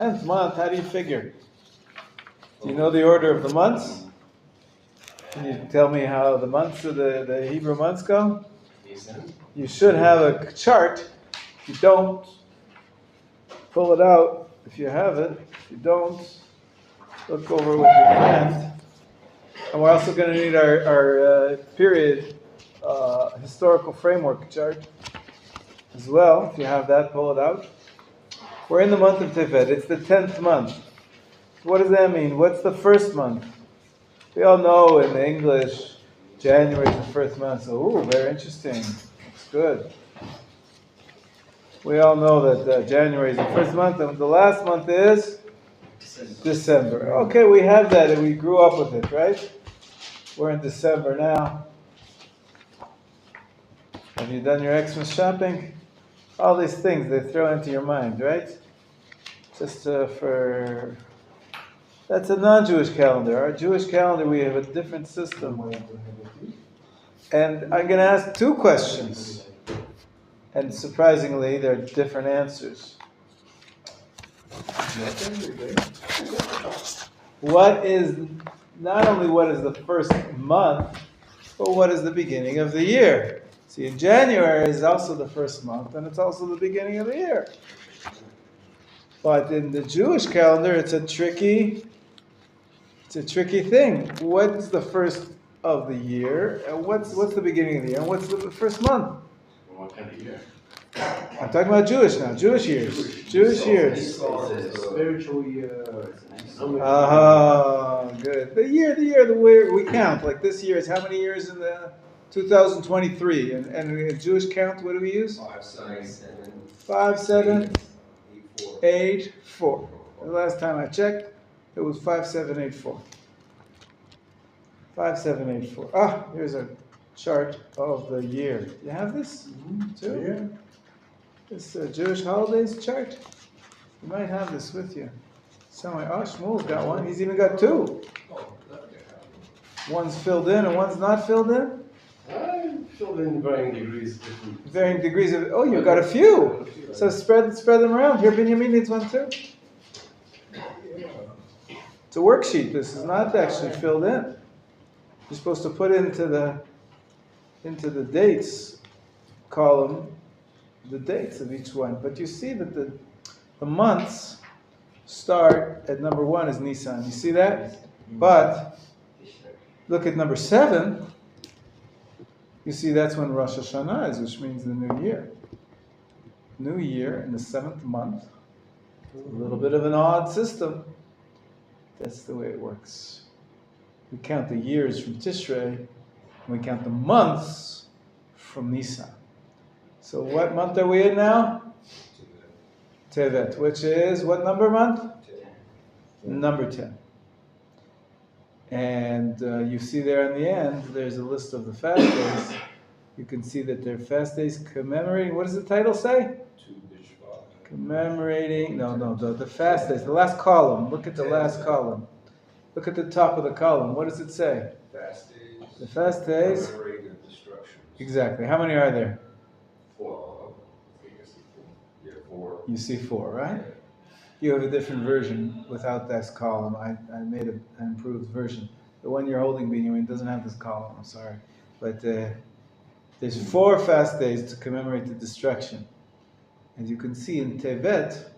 10th month, how do you figure? Do you know the order of the months? Can you tell me how the months of the Hebrew months go? You should have a chart. If you don't, pull it out. If you have it, if you don't, look over with your friend. And we're also going to need our period historical framework chart as well. If you have that, pull it out. We're in the month of Tevet. It's the 10th month. What does that mean? What's the first month? We all know in English, January is the first month. So, very interesting. That's good. We all know that January is the first month, and the last month is December. Okay, we have that, and we grew up with it, right? We're in December now. Have you done your Xmas shopping? All these things they throw into your mind, right? Just for... That's a non-Jewish calendar. Our Jewish calendar, we have a different system. And I'm going to ask two questions. And surprisingly, they're different answers. Not only what is the first month, but what is the beginning of the year? See, in January is also the first month, and it's also the beginning of the year. But in the Jewish calendar, it's a tricky thing. What's the first of the year, and what's the beginning of the year, and what's the first month? What kind of year? I'm talking about Jewish now. Jewish years. Jewish years. Spiritual year. Good. The year, the way we count. Like this year is how many years in the 2023? And in Jewish count, what do we use? 5, 7, 8, 4. The last time I checked, it was 5, 7, 8, 4. 5, 7, 8, 4. Here's a chart of the year. You have this too? Yeah. This Jewish holidays chart? You might have this with you. Shmuel's got one. He's even got two. One's filled in and one's not filled in? I filled in varying degrees. Varying degrees of... Oh, you've got a few. So spread them around. Here, Benjamin needs one too. It's a worksheet. This is not actually filled in. You're supposed to put into the dates column the dates of each one. But you see that the months start at number 1 is Nisan. You see that? But look at number 7. You see that's when Rosh Hashanah is, which means the new year. New year in the 7th month. A little bit of an odd system. That's the way it works. We count the years from Tishrei, and we count the months from Nisan. So what month are we in now? Tevet, which is what number month? 10. Number 10. And you see there in the end, there's a list of the fast days. You can see that they're fast days commemorating, what does the title say? Commemorating, the fast days, the last column. Look at the last column. Look at the top of the column. What does it say? Fast days. The fast days. Commemorating the destruction. Exactly. How many are there? 4. I think I see 4. Yeah, 4. You see 4, right? You have a different version without this column. I made an improved version. The one you're holding, Benjamin, doesn't have this column. I'm sorry. But there's 4 fast days to commemorate the destruction. As you can see in Tevet,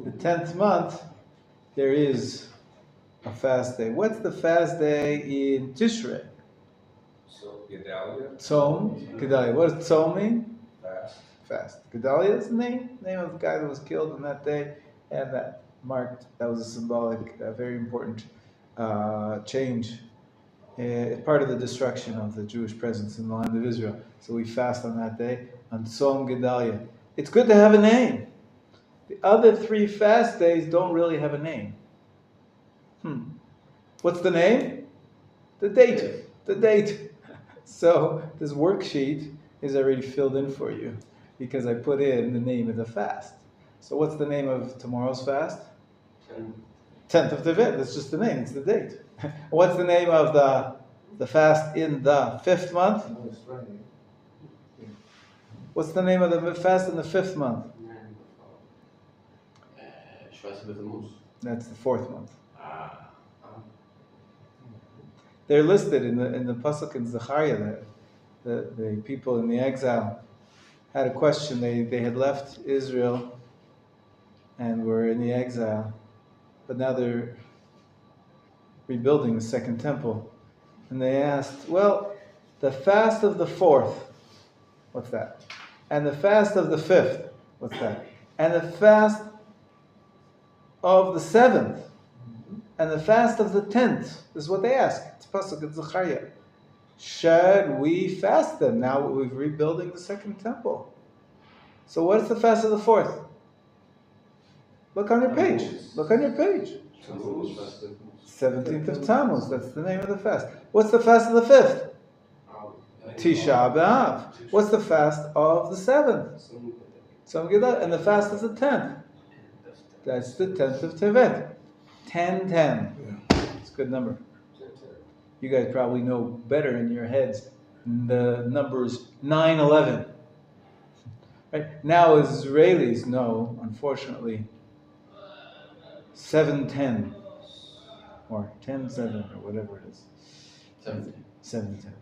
the 10th month, there is a fast day. What's the fast day in Tishrei? So, Gedalia. Tzom. Gedalia. What does Tzom mean? Fast. Gedalia is the name of the guy that was killed on that day, and that was a symbolic, very important change, part of the destruction of the Jewish presence in the land of Israel. So we fast on that day, on Tzom Gedalia. It's good to have a name. The other 3 fast days don't really have a name. What's the name? The date. The date. So this worksheet is already filled in for you because I put in the name of the fast. So what's the name of tomorrow's fast? 10th of Tevet. That's just the name. It's the date. What's the name of the fast in the 5th month? What's the name of the fast in the 5th month? That's the fourth month. They're listed in the pasuk in Zechariah. The people in the exile had a question. They had left Israel and were in the exile, but now they're rebuilding the second temple. And they asked, well, the fast of the fourth, what's that? And the fast of the fifth, what's that? And the fast of the seventh, and the fast of the 10th. This is what they ask. It's pasuk in Zechariah. Should we fast them now that we're rebuilding the second temple? So what is the fast of the fourth? Look on your page. Look on your page. 17th of Tammuz. That's the name of the fast. What's the fast of the fifth? Tisha B'Av. What's the fast of the seventh? And the fast of the 10th. That's the 10th of Tevet. 10-10. It's a good number. You guys probably know better in your heads the numbers 9-11. Right? Now Israelis know, unfortunately, 7-10 or 10-7 or whatever it is. 7-10.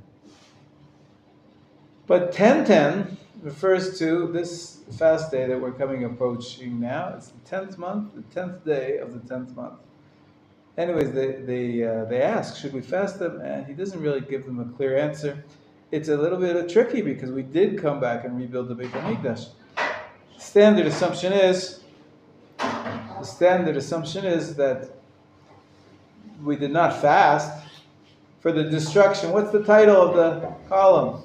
But 10-10 refers to this fast day that we're approaching now. It's the 10th month, the 10th day of the 10th month. Anyways, they ask, should we fast them? And he doesn't really give them a clear answer. It's a little bit tricky because we did come back and rebuild the Beit HaMikdash. The standard assumption is that we did not fast for the destruction. What's the title of the column?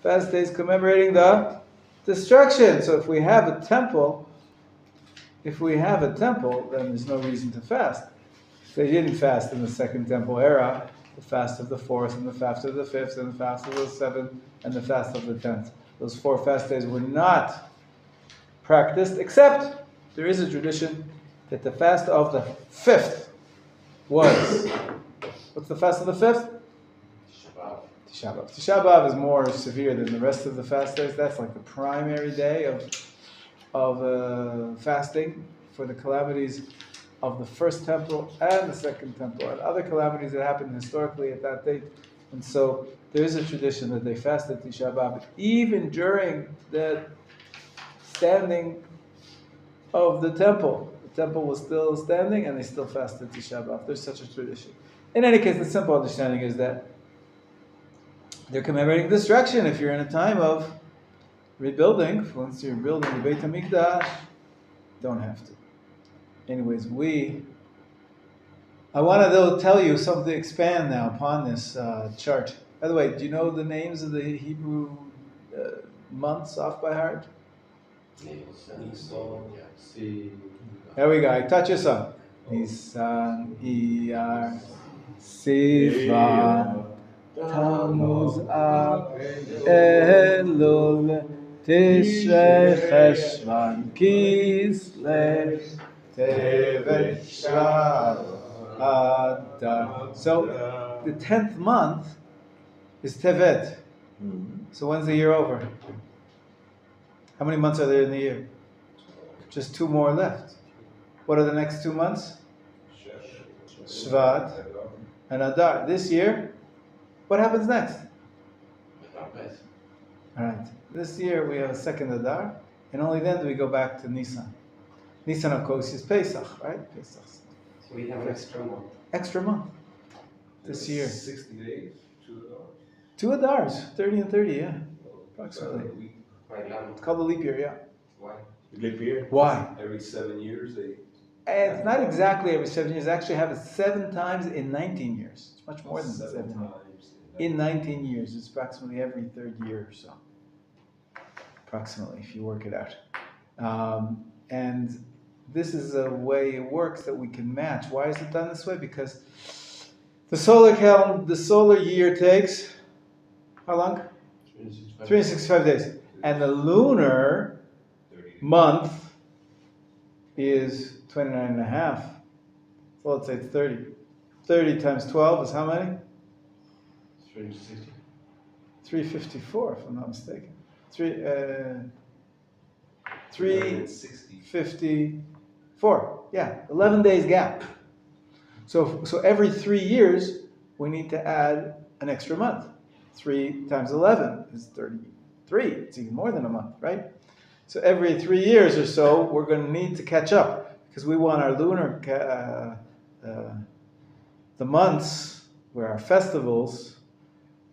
Fast days commemorating the destruction. So if we have a temple, then there's no reason to fast. They didn't fast in the Second Temple era, the fast of the fourth, and the fast of the fifth, and the fast of the seventh, and the fast of the 10th. Those 4 fast days were not practiced, except there is a tradition that the fast of the 5th was. What's the fast of the 5th? Tisha B'Av. Tisha B'Av is more severe than the rest of the fast days. That's like the primary day of fasting for the calamities of the first temple and the second temple, and other calamities that happened historically at that date. And so there is a tradition that they fasted Tisha B'Av, even during the standing of the temple. The temple was still standing, and they still fasted Tisha B'Av. There's such a tradition. In any case, the simple understanding is that they're commemorating destruction. If you're in a time of rebuilding, once you're building the Beit HaMikdash, don't have to. Anyways, I want to tell you something, expand now upon this chart. By the way, do you know the names of the Hebrew months off by heart? There we go. I touch your son. Nisan, Iyar, Sivan, Tammuz, Av, Elul, Tishrei, Cheshvan, Kislev, Tevet, Shvat, Adar. So the 10th month is Tevet. So when's the year over? How many months are there in the year? Just 2 more left. What are the next 2 months? Shvat and Adar. This year, what happens next? Alright. This year we have a second Adar, and only then do we go back to Nisan. Nisan, of course, is Pesach, right? Pesach. So we have an extra month. Extra month. This year. 60 days, 2 Adars, 30 and 30, yeah. Approximately. It's called the leap year, yeah. Why? Leap year? Why? Every 7 years they... And it's not exactly every 7 years. Actually, have it 7 times in 19 years. It's much more than 7 times. In 19 years, it's approximately every 3rd year or so. Approximately, if you work it out. And this is a way it works that we can match. Why is it done this way? Because the solar year takes how long? 365 days. And the lunar month is 29 and a half. So let's say it's 30. 30 times 12 is how many? 354, if I'm not mistaken. 354 4. Yeah, 11 days gap. So every 3 years, we need to add an extra month. 3 times 11 is 33. It's even more than a month, right? So every 3 years or so, we're going to need to catch up because we want our lunar, the months where our festivals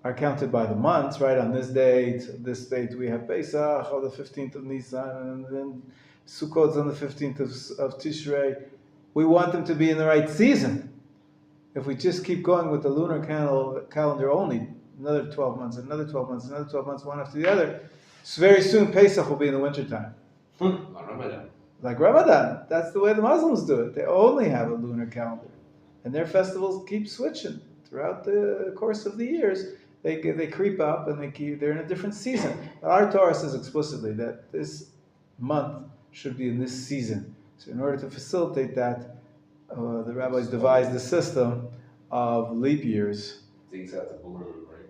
are counted by the months, right? On this date we have Pesach on the 15th of Nisan, and then Sukkot's on the 15th of Tishrei. We want them to be in the right season. If we just keep going with the lunar calendar only, another 12 months, another 12 months, another 12 months, one after the other, so very soon Pesach will be in the wintertime. Like Ramadan. That's the way the Muslims do it. They only have a lunar calendar. And their festivals keep switching throughout the course of the years. They creep up and they're in a different season. Our Torah says explicitly that this month should be in this season. So in order to facilitate that, the rabbis devised the system of leap years. Things have to bloom, right?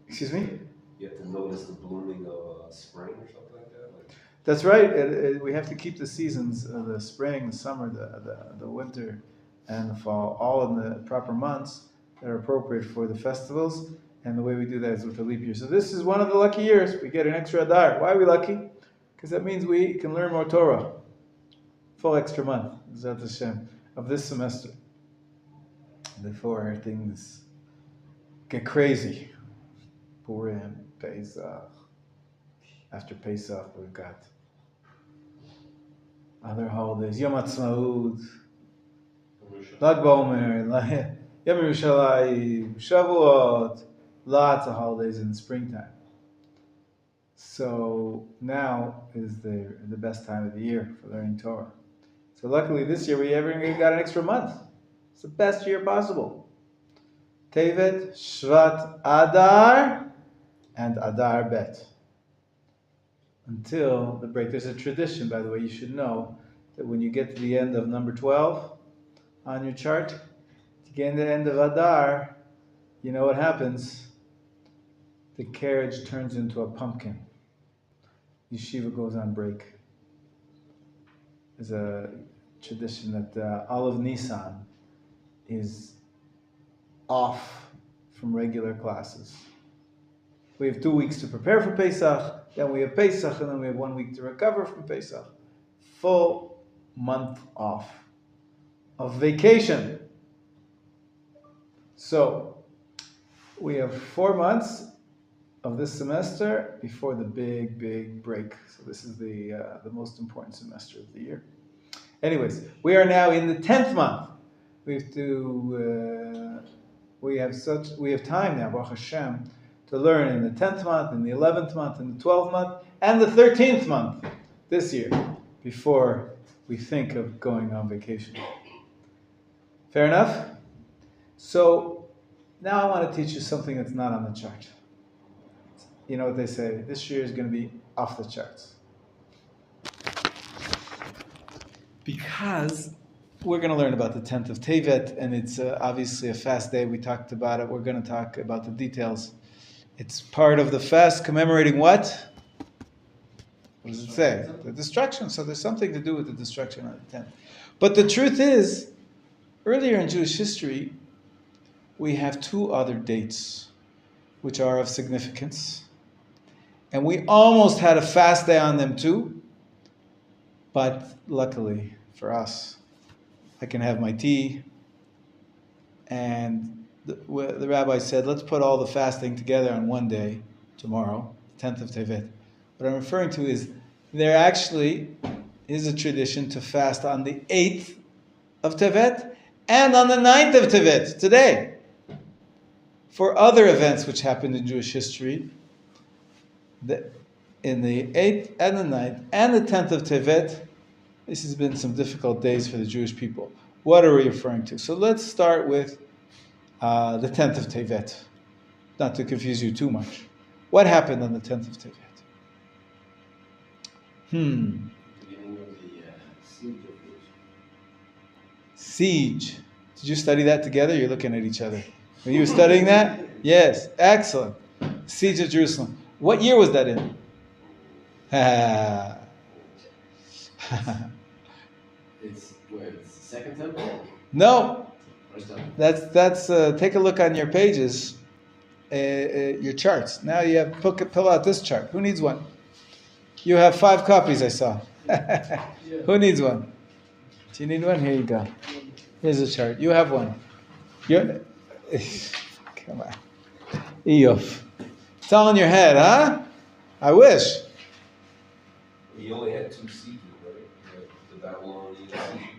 Excuse me? You have to notice the blooming of spring or something like that. That's right. We have to keep the seasons, the spring, the summer, the winter, and the fall, all in the proper months that are appropriate for the festivals. And the way we do that is with the leap year. So this is one of the lucky years. We get an extra Adar. Why are we lucky? Because that means we can learn more Torah. Full extra month, Zat Hashem, of this semester. Before things get crazy. Purim, Pesach. After Pesach, we've got other holidays. Yom Ha'atzmaut, Lag BaOmer, Yom Yerushalayim, Shavuot. Lots of holidays in the springtime. So now is the best time of the year for learning Torah. So luckily this year we got an extra month. It's the best year possible. Tevet, Shvat, Adar, and Adar Bet. Until the break. There's a tradition, by the way, you should know, that when you get to the end of number 12 on your chart, to get to the end of Adar, you know what happens? The carriage turns into a pumpkin. Yeshiva goes on break. There's a tradition that Olive Nisan is off from regular classes. We have 2 weeks to prepare for Pesach, then we have Pesach, and then we have 1 week to recover from Pesach. Full month off of vacation. So, we have 4 months of this semester before the big break. So this is the most important semester of the year. Anyways, we are now in the 10th month. We have time now, Baruch Hashem, to learn in the 10th month, in the 11th month, in the 12th month, and the 13th month this year, before we think of going on vacation. Fair enough? So, now I want to teach you something that's not on the chart. You know what they say, this year is going to be off the charts. Because we're going to learn about the 10th of Tevet, and it's obviously a fast day. We talked about it. We're going to talk about the details. It's part of the fast commemorating what? What does it say? The destruction. So there's something to do with the destruction on the 10th. But the truth is, earlier in Jewish history, we have 2 other dates which are of significance. And we almost had a fast day on them too. But luckily for us, I can have my tea. And the rabbi said, let's put all the fasting together on one day, tomorrow, 10th of Tevet. What I'm referring to is there actually is a tradition to fast on the 8th of Tevet and on the 9th of Tevet, today. For other events which happened in Jewish history, in the 8th and the 9th and the 10th of Tevet, this has been some difficult days for the Jewish people. What are we referring to? So let's start with the 10th of Tevet, not to confuse you too much. What happened on the 10th of Tevet? Beginning of the siege of Jerusalem. Siege. Did you study that together? You're looking at each other. Were you studying that? Yes. Excellent. Siege of Jerusalem. What year was that in? It's where it's the second temple? No, First temple. that's take a look on your pages, your charts. Now you have pull out this chart. Who needs one? You have 5 copies, I saw. Who needs one? Do you need one? Here you go. Here's a chart. You have one. You're, come on. Eof. It's all in your head, huh? I wish. He only had 2 sieges, right? The Babylonian siege.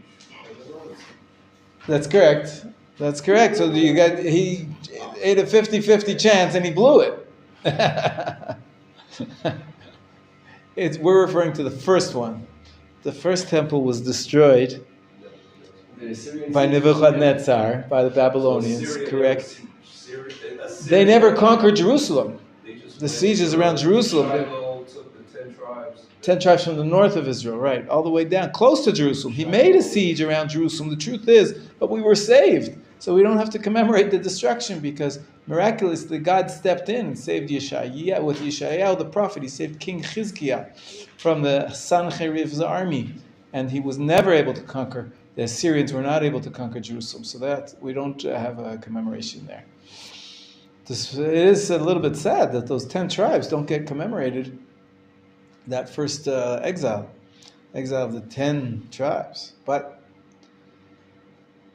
That's correct. That's correct. So he ate a 50-50 chance and he blew it. We're referring to the first one. The first temple was destroyed by Nebuchadnezzar, by the Babylonians, correct? They never conquered Jerusalem. The sieges around Jerusalem. 10 tribes from the north of Israel, right, all the way down, close to Jerusalem. He made a siege around Jerusalem. The truth is, but we were saved. So we don't have to commemorate the destruction because miraculously God stepped in and saved Yeshaya. With Yeshayahu the prophet, he saved King Chizkiah from the Sancheriv's army. And he was never able to conquer. The Assyrians were not able to conquer Jerusalem. So that we don't have a commemoration there. It is a little bit sad that those 10 tribes don't get commemorated. That first exile of the 10 tribes. But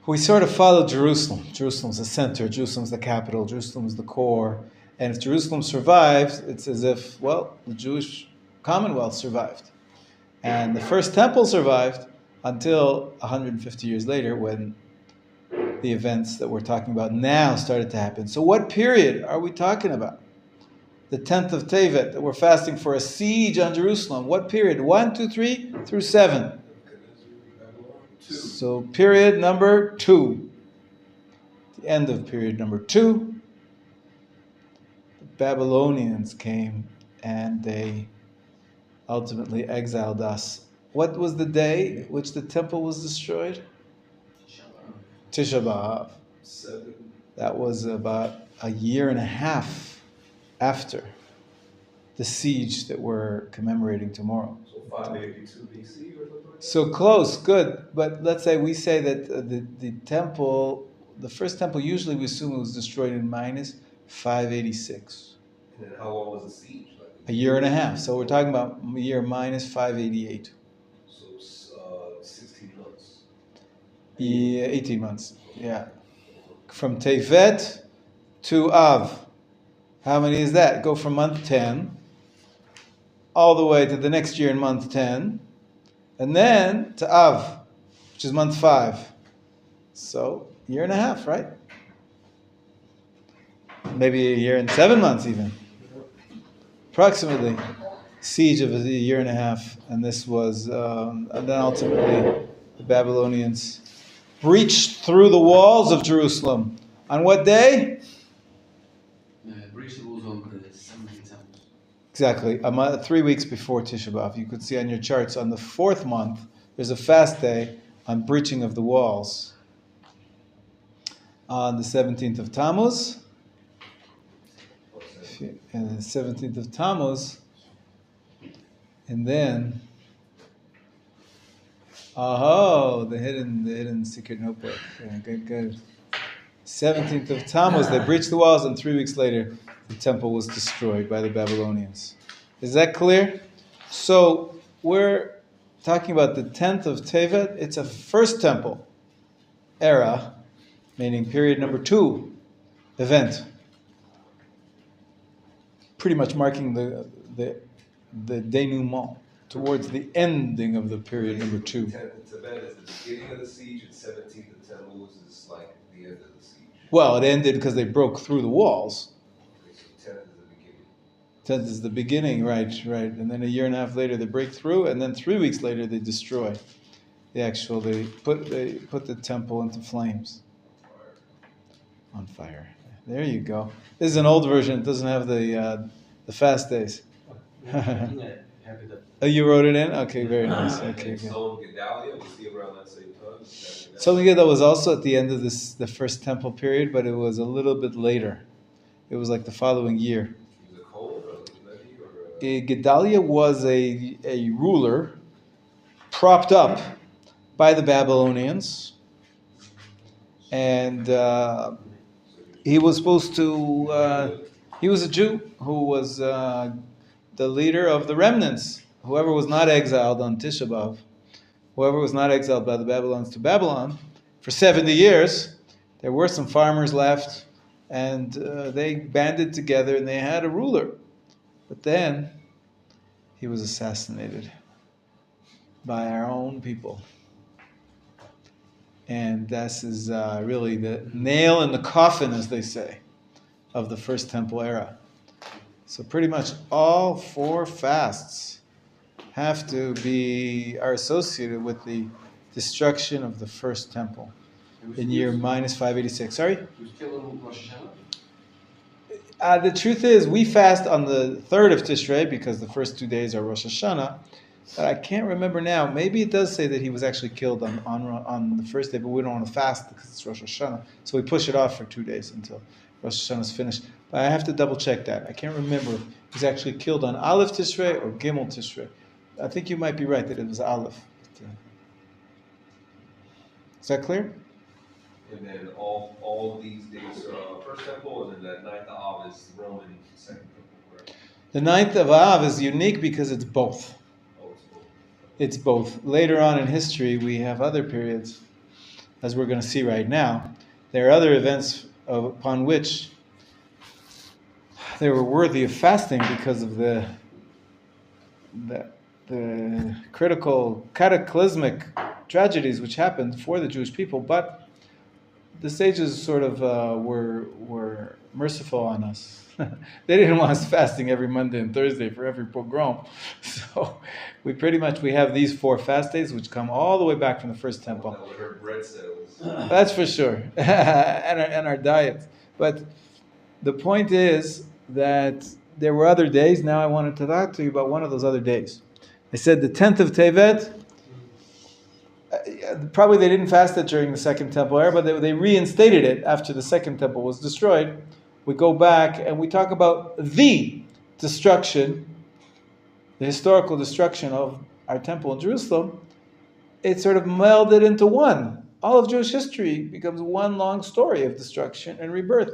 we sort of follow Jerusalem. Jerusalem's the center, Jerusalem's the capital, Jerusalem's the core. And if Jerusalem survives, it's as if, well, the Jewish Commonwealth survived. And the first temple survived until 150 years later when the events that we're talking about now started to happen. So what period are we talking about? The 10th of Tevet, that we're fasting for a siege on Jerusalem. What period? 1, 2, 3 through 7. So period number 2. The end of period number 2. The Babylonians came and they ultimately exiled us. What was the day which the temple was destroyed? Tisha B'Av. That was about a year and a half after the siege that we're commemorating tomorrow. So 582 BC or something like that? So close, good. But let's say we say that the temple, the first temple, usually we assume it was destroyed in minus 586. And then how long was the siege? Like A year and a half. So we're talking about a year minus 588. So 16 months. Yeah, 18 months. Yeah. From Tevet to Av. How many is that? Go from month 10 all the way to the next year in month 10, and then to Av, which is month 5. So, year and a half, right? Maybe a year and 7 months even. Approximately. Siege of a year and a half. And this was, and then ultimately, the Babylonians breached through the walls of Jerusalem. On what day? Exactly. 3 weeks before Tisha B'Av. You could see on your charts on the 4th month, there's a fast day on breaching of the walls. On the 17th of Tammuz. And the 17th of Tammuz. And then, the hidden secret notebook. Yeah, good. 17th of Tammuz, they breached the walls, and 3 weeks later, the temple was destroyed by the Babylonians. Is that clear? So we're talking about the 10th of Tevet. It's a first temple era, meaning period number 2 event. Pretty much marking the denouement towards the ending of the period number 2. 10th of Tevet is the beginning of the siege, and 17th of Tammuz is like the end of the siege. Well, it ended because they broke through the walls. 10th is the beginning, right. And then a year and a half later they break through, and then 3 weeks later they destroy. They put the temple into flames. On fire. There you go. This is an old version. It doesn't have the fast days. Oh, you wrote it in? Okay, very nice. Okay, good. So Gedalia, we see around that same time. So that was also at the end of the first temple period, but it was a little bit later. It was like the following year. Gedalia was a ruler propped up by the Babylonians, and he was supposed to. He was a Jew who was the leader of the remnants. Whoever was not exiled on Tisha B'Av, whoever was not exiled by the Babylonians to Babylon for 70 years, there were some farmers left, and they banded together and they had a ruler. But then he was assassinated by our own people. And this is really the nail in the coffin, as they say, of the First Temple era. So pretty much all 4 fasts are associated with the destruction of the First Temple in year minus 586. Sorry? He was killed in Rosh Hashanah? The truth is, we fast on the 3rd of Tishrei because the first 2 days are Rosh Hashanah. But I can't remember now. Maybe it does say that he was actually killed on the first day, but we don't want to fast because it's Rosh Hashanah. So we push it off for 2 days until Rosh Hashanah is finished. But I have to double check that. I can't remember if he's actually killed on Aleph Tishrei or Gimel Tishrei. I think you might be right that it was Aleph. Is that clear? And then all these days are First Temple, and then that 9th of Av is Roman Second Temple, correct? The 9th of Av is unique because it's both. It's both. Later on in history, we have other periods, as we're going to see right now. There are other events upon which they were worthy of fasting because of the critical, cataclysmic tragedies which happened for the Jewish people. But the sages sort of were merciful on us. They didn't want us fasting every Monday and Thursday for every pogrom. So we have these 4 fast days which come all the way back from the First Temple. That's for sure. and our diets. But the point is that there were other days. Now I wanted to talk to you about one of those other days. I said the 10th of Tevet. Probably they didn't fast it during the Second Temple era, but they reinstated it after the Second Temple was destroyed. We go back and we talk about the destruction, the historical destruction of our temple in Jerusalem. It's sort of melded into one. All of Jewish history becomes one long story of destruction and rebirth.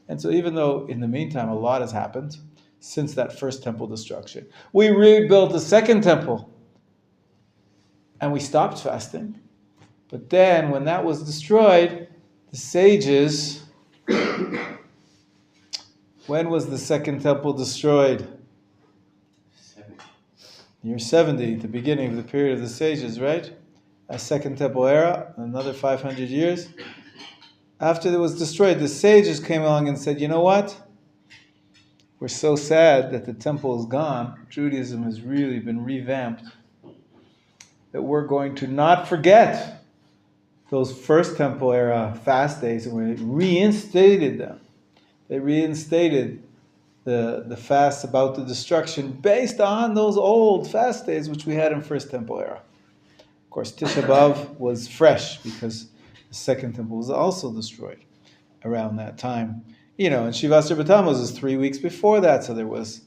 And so even though in the meantime a lot has happened since that First Temple destruction, we rebuilt the Second Temple and we stopped fasting. But then when that was destroyed, the sages... When was the Second Temple destroyed? 70. Year 70, the beginning of the period of the sages, right? A Second Temple era, another 500 years. After it was destroyed, the sages came along and said, you know what? We're so sad that the temple is gone. Judaism has really been revamped. That we're going to not forget those First Temple era fast days, and we reinstated them. They reinstated the fasts about the destruction based on those old fast days which we had in First Temple era. Of course, Tisha B'Av was fresh because the Second Temple was also destroyed around that time. And Shivasar B'Tammuz was 3 weeks before that, so there was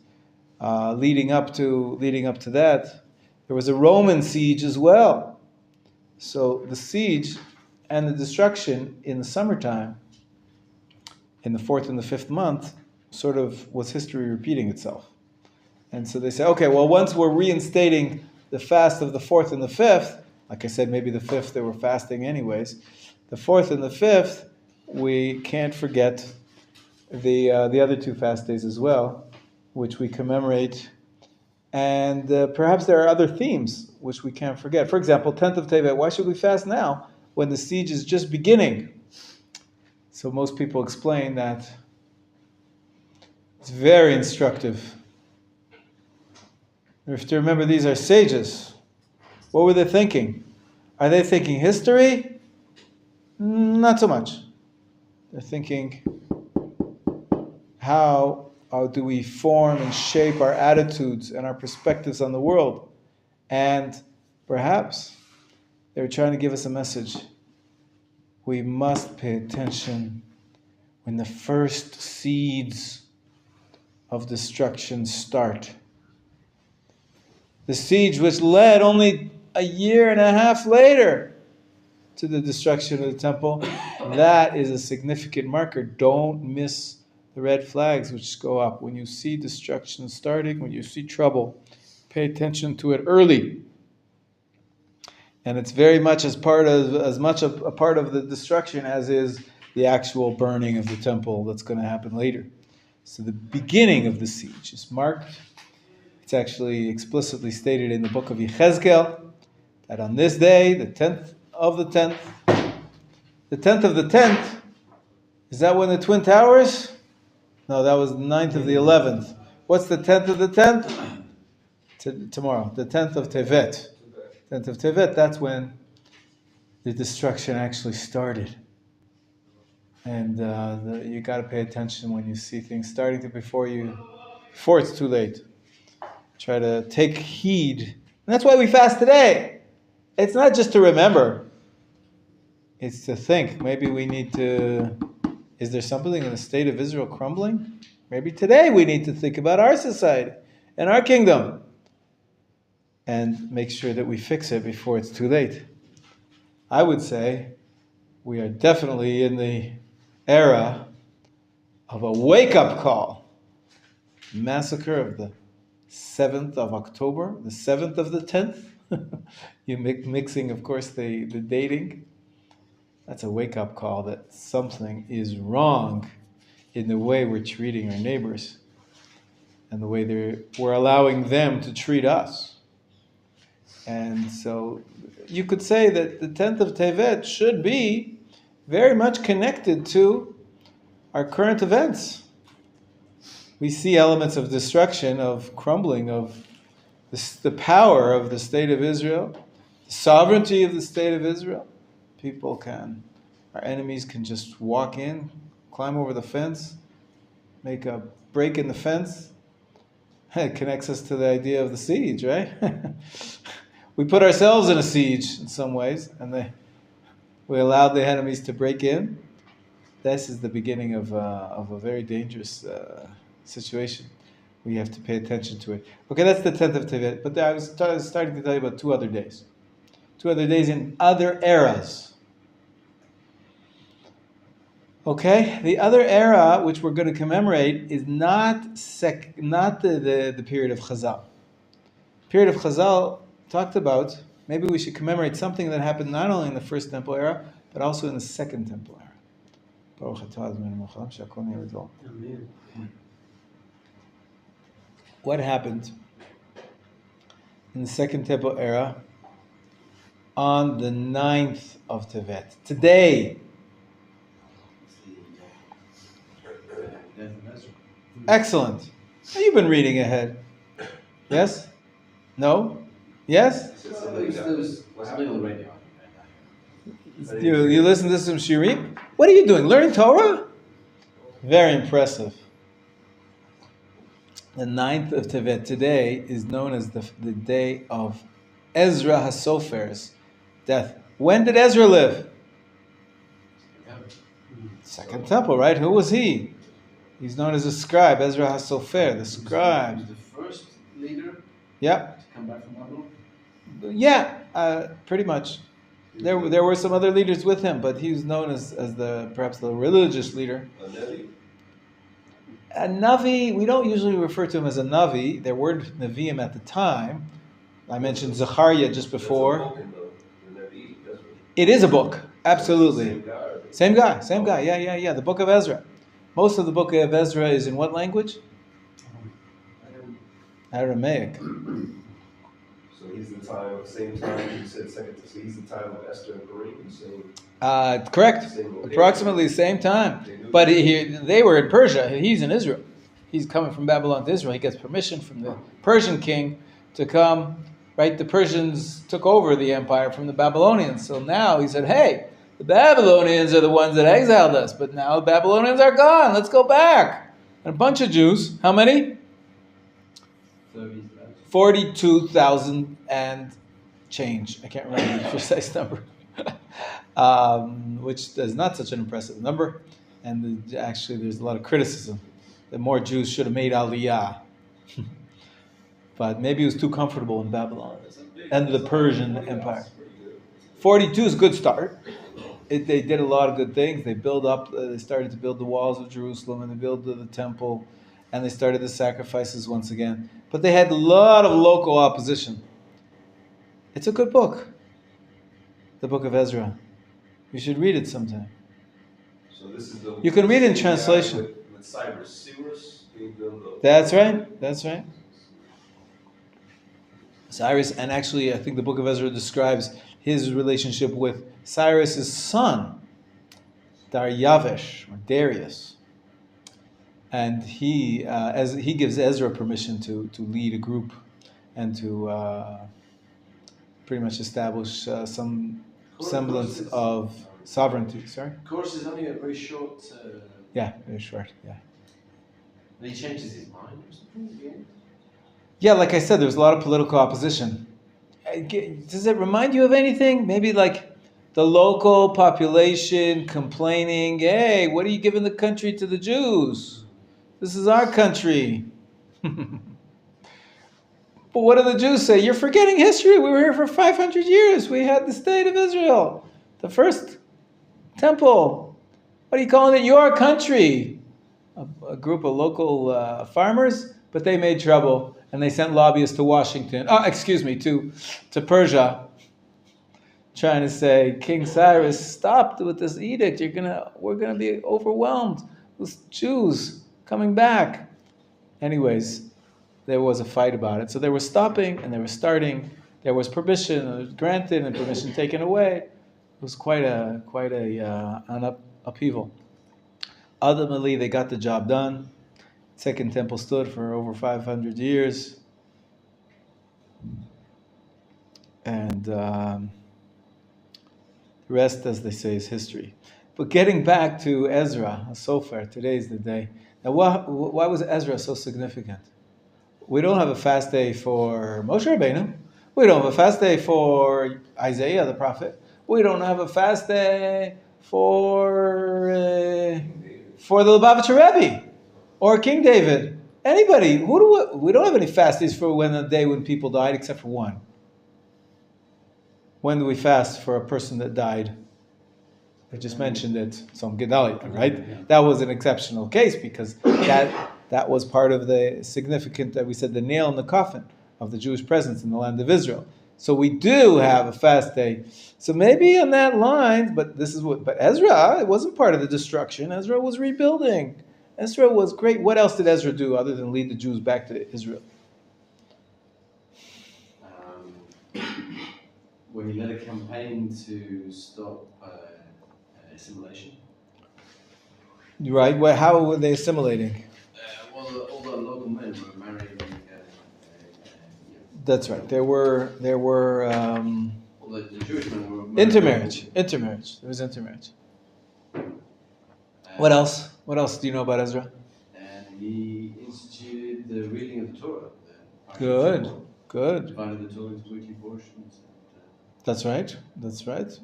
leading up to that, there was a Roman siege as well. So the siege and the destruction in the summertime, in the 4th and the 5th month, sort of was history repeating itself. And so they say, okay, well, once we're reinstating the fast of the 4th and the 5th, like I said, maybe the 5th they were fasting anyways, the 4th and the 5th, we can't forget the other 2 fast days as well, which we commemorate. And perhaps there are other themes which we can't forget. For example, 10th of Tevet, why should we fast now when the siege is just beginning? So most people explain that it's very instructive. You have to remember these are sages. What were they thinking? Are they thinking history? Not so much. They're thinking, how do we form and shape our attitudes and our perspectives on the world? And perhaps they were trying to give us a message. We must pay attention when the first seeds of destruction start. The siege which led only a year and a half later to the destruction of the temple, that is a significant marker. Don't miss the red flags which go up. When you see destruction starting, when you see trouble, pay attention to it early. And it's very much as much a part of the destruction as is the actual burning of the temple that's going to happen later. So the beginning of the siege is marked. It's actually explicitly stated in the book of Yechezkel that on this day, the 10th of the 10th, the 10th of the 10th, is that when the Twin Towers? No, that was the 9th of the 11th. What's the 10th of the 10th? Tomorrow, the 10th of Tevet. 10th of Tevet, that's when the destruction actually started. And you got to pay attention when you see things starting to before it's too late. Try to take heed. And that's why we fast today. It's not just to remember. It's to think. Maybe we need to... Is there something in the state of Israel crumbling? Maybe today we need to think about our society and our kingdom. And make sure that we fix it before it's too late. I would say we are definitely in the era of a wake-up call. Massacre of the 7th of October, the 7th of the 10th. You mixing, of course, the dating. That's a wake-up call that something is wrong in the way we're treating our neighbors and the way we're allowing them to treat us. And so you could say that the 10th of Tevet should be very much connected to our current events. We see elements of destruction, of crumbling, of the power of the state of Israel, the sovereignty of the state of Israel. Our enemies can just walk in, climb over the fence, make a break in the fence. It connects us to the idea of the siege, right? We put ourselves in a siege in some ways, and we allowed the enemies to break in. This is the beginning of a very dangerous situation. We have to pay attention to it. Okay, that's the 10th of Tevet. But I was starting to tell you about 2 other days. 2 other days in other eras. Okay, the other era which we're going to commemorate is not the period of Chazal. The period of Chazal talked about, maybe we should commemorate something that happened not only in the First Temple era, but also in the Second Temple era. What happened in the Second Temple era on the 9th of Tevet? Today. Excellent. You've been reading ahead. Yes? No? Yes? You listen to some shirim? What are you doing? Learning Torah? Very impressive. The 9th of Tevet today is known as the day of Ezra HaSofer's death. When did Ezra live? Second Temple, right? Who was he? He's known as a scribe, Ezra HaSofer, the scribe. He was the first leader Yeah. to come back from Babylon? Yeah, pretty much. There were some other leaders with him, but he was known as perhaps the religious leader. A Navi, we don't usually refer to him as a Navi. There were Nevi'im at the time. I mentioned Zechariah just before. It is a book, absolutely. Same guy, yeah. The book of Ezra. Most of the book of Ezra is in what language? Aramaic. So he's the same time, you said second, so he's the time of Esther and Purim, Correct. Approximately the same time. But they were in Persia. He's in Israel. He's coming from Babylon to Israel. He gets permission from the Persian king to come. Right? The Persians took over the empire from the Babylonians. So now he said, hey, the Babylonians are the ones that exiled us. But now the Babylonians are gone. Let's go back. And a bunch of Jews. How many? 42,000 and change. I can't remember the precise number. Which is not such an impressive number. And actually there's a lot of criticism that more Jews should have made Aliyah. But maybe it was too comfortable in Babylon and the Persian Empire. 42 is a good start. They did a lot of good things. They they started to build the walls of Jerusalem, and they built the temple, and they started the sacrifices once again. But they had a lot of local opposition. It's a good book, the book of Ezra. You should read it sometime. So this is the. You can read in translation. With Cyrus being built. That's right. That's right. Cyrus, and actually, I think the book of Ezra describes his relationship with Cyrus's son, Daryavesh or Darius, and he gives Ezra permission to lead a group and to pretty much establish some semblance of sovereignty. Sorry. Of course, is only a very short. Yeah, very short. Yeah. And he changes his mind or something. Yeah. Yeah, like I said, there's a lot of political opposition. Does it remind you of anything? Maybe like the local population complaining, hey, what are you giving the country to the Jews? This is our country. But what do the Jews say? You're forgetting history. We were here for 500 years. We had the state of Israel, the first temple. What are you calling it? Your country. A group of local farmers, but they made trouble. And they sent lobbyists to Washington, to Persia, trying to say, King Cyrus, stop with this edict. We're gonna be overwhelmed with Jews coming back. Anyways, there was a fight about it. So they were stopping and they were starting. There was permission granted and permission taken away. It was quite an upheaval. Ultimately, they got the job done. Second temple stood for over 500 years. And the rest, as they say, is history. But getting back to Ezra, so far, today is the day. Now, why was Ezra so significant? We don't have a fast day for Moshe Rabbeinu. We don't have a fast day for Isaiah, the prophet. We don't have a fast day for the Lubavitcher Rebbe. Or King David, anybody. We don't have any fast days for the day when people died, except for one. When do we fast for a person that died? I just mentioned it, Tzom Gedalia, right? Yeah. That was an exceptional case because that was part of the significant, that we said, the nail in the coffin of the Jewish presence in the land of Israel. So we do have a fast day. So maybe on that line, but Ezra, it wasn't part of the destruction. Ezra was rebuilding. Ezra was great. What else did Ezra do other than lead the Jews back to Israel? When he led a campaign to stop assimilation. Right. Well, how were they assimilating? All the local men were marrying. That's right. There were All the Jewish men were marrying. intermarriage. There was intermarriage. What else? What else do you know about Ezra? And he instituted the reading of the Torah. Good. Divided the Torah into weekly portions. That's right.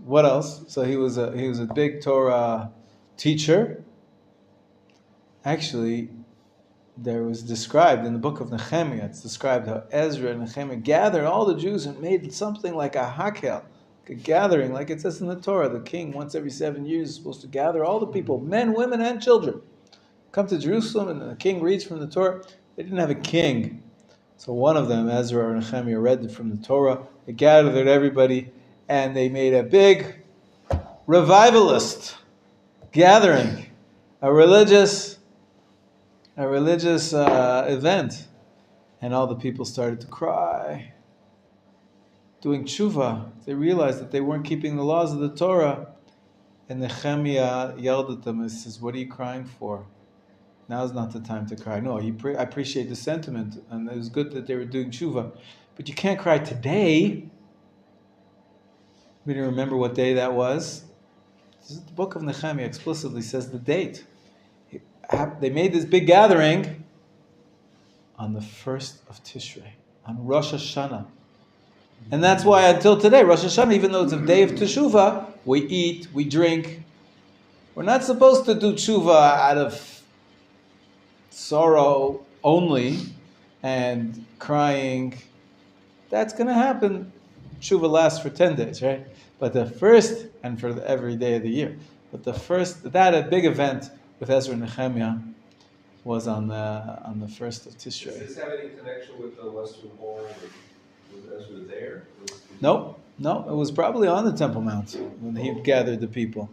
What else? So he was a big Torah teacher. Actually, there was described in the book of Nehemiah. It's described how Ezra and Nehemiah gathered all the Jews and made something like a hakel, a gathering, like it says in the Torah. The king once every 7 years is supposed to gather all the people, men, women, and children, come to Jerusalem, and the king reads from the Torah. They didn't have a king. So one of them, Ezra or Nehemiah, read from the Torah. They gathered everybody, and they made a big revivalist gathering, a religious event. And all the people started to cry, doing tshuva. They realized that they weren't keeping the laws of the Torah. And Nehemiah yelled at them and says, "What are you crying for? Now's not the time to cry." No, I appreciate the sentiment, and it was good that they were doing tshuva. But you can't cry today. We didn't remember what day that was. The book of Nehemiah explicitly says the date. They made this big gathering on the 1st of Tishrei, on Rosh Hashanah. And that's why until today, Rosh Hashanah, even though it's a day of Teshuvah, we eat, we drink. We're not supposed to do tshuva out of sorrow only and crying. That's going to happen. Tshuva lasts for 10 days, right? But the first, and for every day of the year, but the first, that a big event with Ezra and Nehemiah was on the first of Does Tishrei. this have any connection with the Western Wall? Was Ezra there? No, it was probably on the Temple Mount when he gathered the people.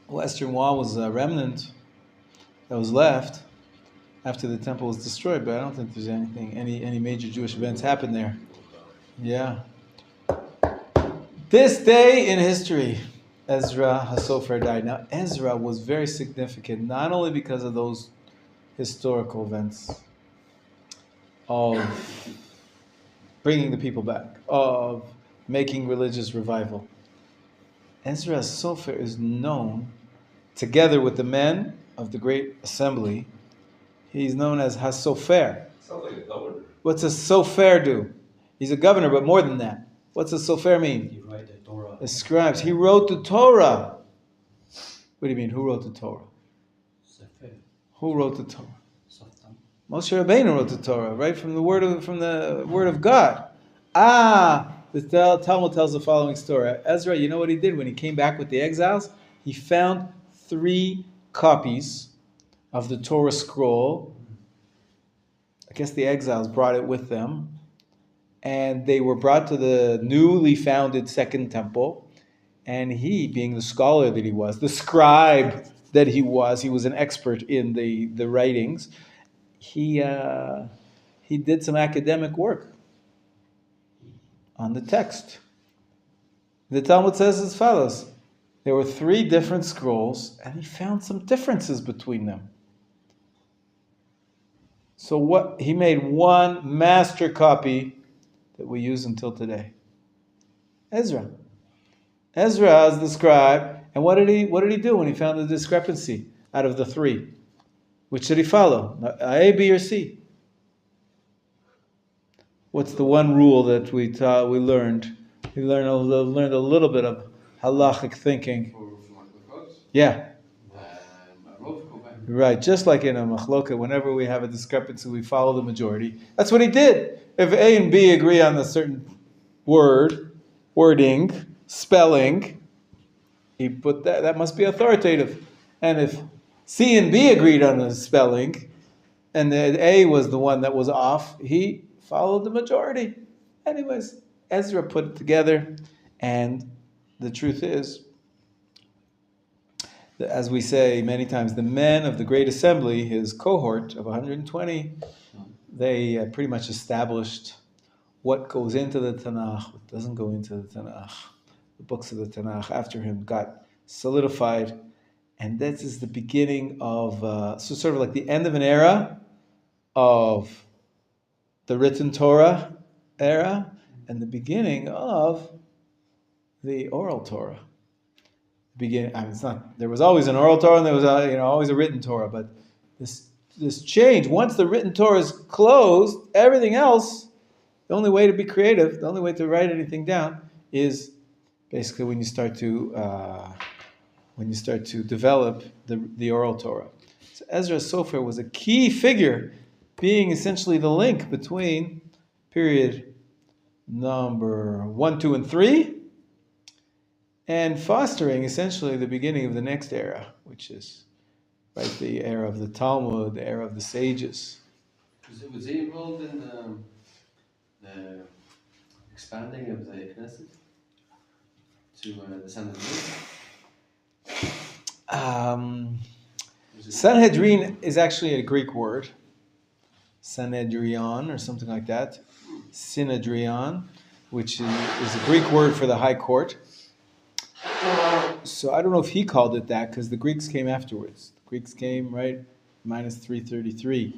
Western Wall was a remnant that was left after the temple was destroyed, but I don't think there's any major Jewish events happened there. Yeah. This day in history, Ezra HaSofer died. Now, Ezra was very significant, not only because of those historical events of bringing the people back, of making religious revival. Ezra HaSofer is known, together with the men of the Great Assembly, he's known as HaSofer. Sounds like a governor. What's a Sofer do? He's a governor, but more than that. What's a Sofer mean? You write the Torah. The scribes. He wrote the Torah. What do you mean? Who wrote the Torah? Sefer. Who wrote the Torah? Softan. Moshe Rabbeinu wrote the Torah, right from the word of God. The Talmud tells the following story. Ezra, you know what he did when he came back with the exiles? He found 3 copies of the Torah scroll. I guess the exiles brought it with them. And they were brought to the newly founded Second Temple. And he, being the scholar that he was, the scribe that he was an expert in the writings, he did some academic work on the text. The Talmud says as follows. There were 3 different scrolls, and he found some differences between them. So he made one master copy that we use until today. Ezra is the scribe, and what did he do when he found the discrepancy out of the 3? Which did he follow? A, B, or C? What's the one rule that we learned? We learned a little bit of halachic thinking. Yeah. Right, just like in a machloka, whenever we have a discrepancy, we follow the majority. That's what he did. If A and B agree on a certain wording, spelling, he put that must be authoritative. And if C and B agreed on the spelling, and A was the one that was off, he followed the majority. Anyways, Ezra put it together, and the truth is, as we say many times, the men of the Great Assembly, his cohort of 120, they pretty much established what goes into the Tanakh, what doesn't go into the Tanakh. The books of the Tanakh after him got solidified, and this is the beginning of, so sort of like the end of an era of the written Torah era, and the beginning of the oral Torah. It's not. There was always an oral Torah, and there was always a written Torah. But this change, once the written Torah is closed, everything else, the only way to be creative, the only way to write anything down, is basically when you start to develop the oral Torah. So Ezra Sofer was a key figure, being essentially the link between period number 1, 2, and 3. And fostering essentially the beginning of the next era, which is the era of the Talmud, the era of the sages. Was he involved in the expanding of the Knesset to the Sanhedrin? Sanhedrin is actually a Greek word, Sanhedrion or something like that, Synedrion, which is a Greek word for the high court. So I don't know if he called it that, because the Greeks came afterwards. The Greeks came, right, minus 333.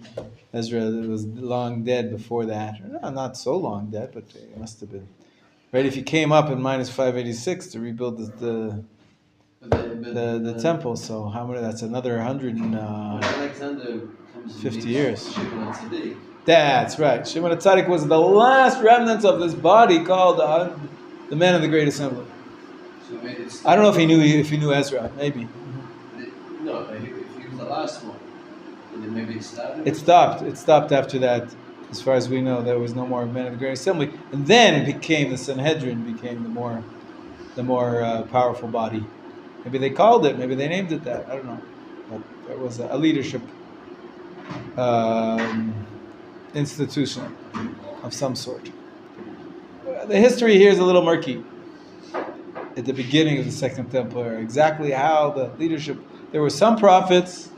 Ezra was long dead before that. No, not so long dead, but it must have been. Right, if he came up in minus 586 to rebuild the temple, so how many? That's another 150 years. That's right. Shimon HaTzadik was the last remnants of this body called the men of the Great Assembly. I don't know if he knew Ezra, maybe. No, if he was the last one, then maybe it stopped. It stopped after that. As far as we know, there was no more men of the Great Assembly, and then became the Sanhedrin, became the more powerful body. Maybe they called it, maybe they named it that. I don't know, but there was a leadership institution of some sort. The history here is a little murky. At the beginning of the Second Temple era, exactly how the leadership. There were some prophets.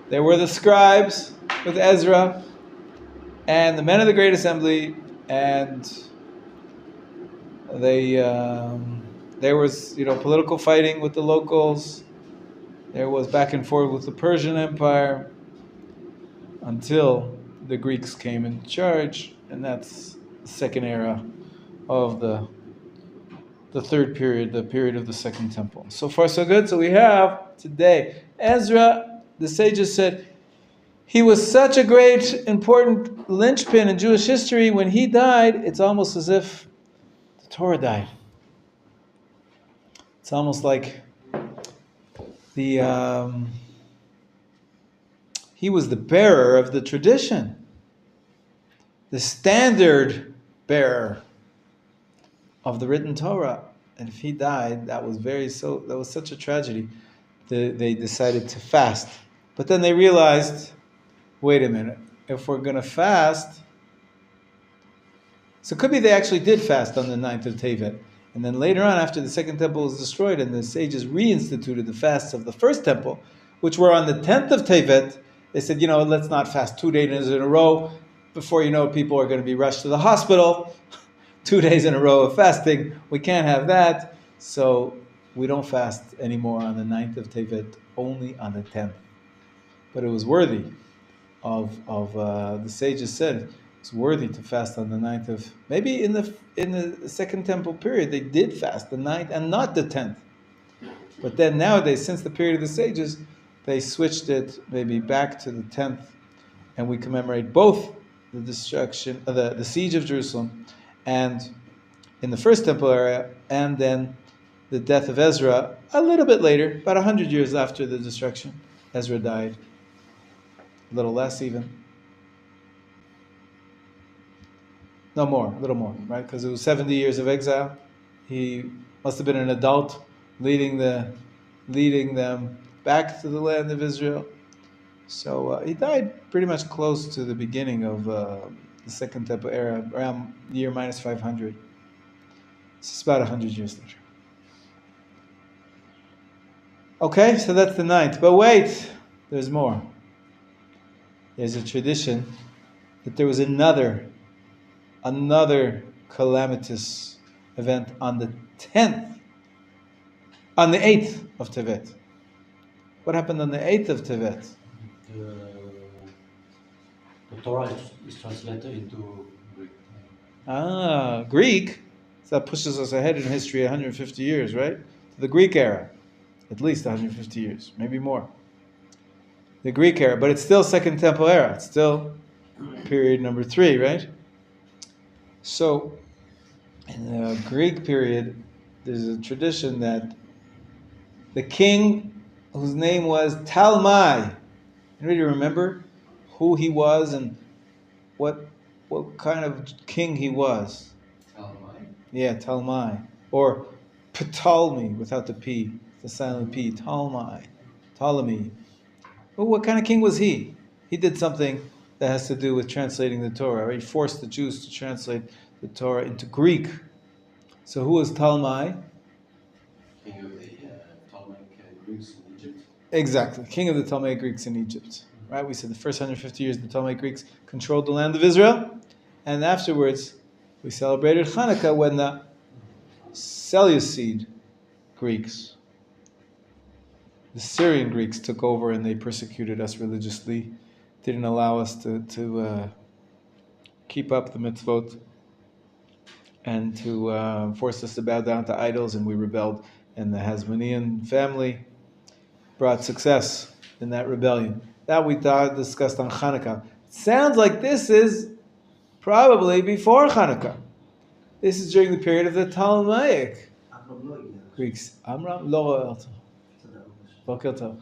There were the scribes with Ezra, and the men of the Great Assembly, and there was political fighting with the locals. There was back and forth with the Persian Empire until the Greeks came in charge, and that's the second era of the third period, the period of the Second Temple. So far, so good. So we have today Ezra. The sages said he was such a great, important linchpin in Jewish history. When he died, it's almost as if the Torah died. It's almost like he was the bearer of the tradition, the standard bearer of the written Torah. And if he died, that was such a tragedy. They decided to fast. But then they realized, wait a minute, if we're going to fast, so it could be they actually did fast on the 9th of Tevet. And then later on, after the Second Temple was destroyed and the sages reinstituted the fasts of the First Temple, which were on the 10th of Tevet, they said, let's not fast 2 days in a row. Before you know it, people are going to be rushed to the hospital. 2 days in a row of fasting. We can't have that. So we don't fast anymore on the 9th of Tevet, only on the 10th. But it was worthy of the sages said, it's worthy to fast on the 9th of, maybe in the Second Temple period, they did fast the 9th and not the 10th. But then nowadays, since the period of the sages, they switched it maybe back to the 10th, and we commemorate both the destruction, the siege of Jerusalem, and in the First Temple era, and then the death of Ezra a little bit later, about 100 years after the destruction. Ezra died. A little less even. No more, a little more, right? Because it was 70 years of exile. He must have been an adult leading them back to the land of Israel. So he died pretty much close to the beginning of the Second Temple era, around year minus 500. It's about 100 years later. Okay, so that's the 9th. But wait, there's more. There's a tradition that there was another calamitous event on the 10th, on the 8th of Tevet. What happened on the 8th of Tevet? The Torah is translated into Greek. Greek? So that pushes us ahead in history 150 years, right? To the Greek era. At least 150 years, maybe more. The Greek era, but it's still Second Temple era. It's still period number 3, right? So, in the Greek period, there's a tradition that the king, whose name was Talmai, anybody remember who he was and what kind of king he was? Talmai? Yeah, Talmai. Or Ptolemy, without the P, the silent P, Ptolemy. Well, what kind of king was he? He did something that has to do with translating the Torah, right? He forced the Jews to translate the Torah into Greek. So who was Talmai? King of the Ptolemaic Greeks in Egypt. Exactly, king of the Ptolemaic Greeks in Egypt. Right? We said the first 150 years the Ptolemaic Greeks controlled the land of Israel, and afterwards we celebrated Hanukkah when the Seleucid Greeks, the Syrian Greeks, took over and they persecuted us religiously, didn't allow us to keep up the mitzvot, and to force us to bow down to idols, and we rebelled. And the Hasmonean family brought success in that rebellion. That we discussed on Hanukkah. Sounds like this is probably before Hanukkah. This is during the period of the Ptolemaic Greeks. Amram lo Boker Tov.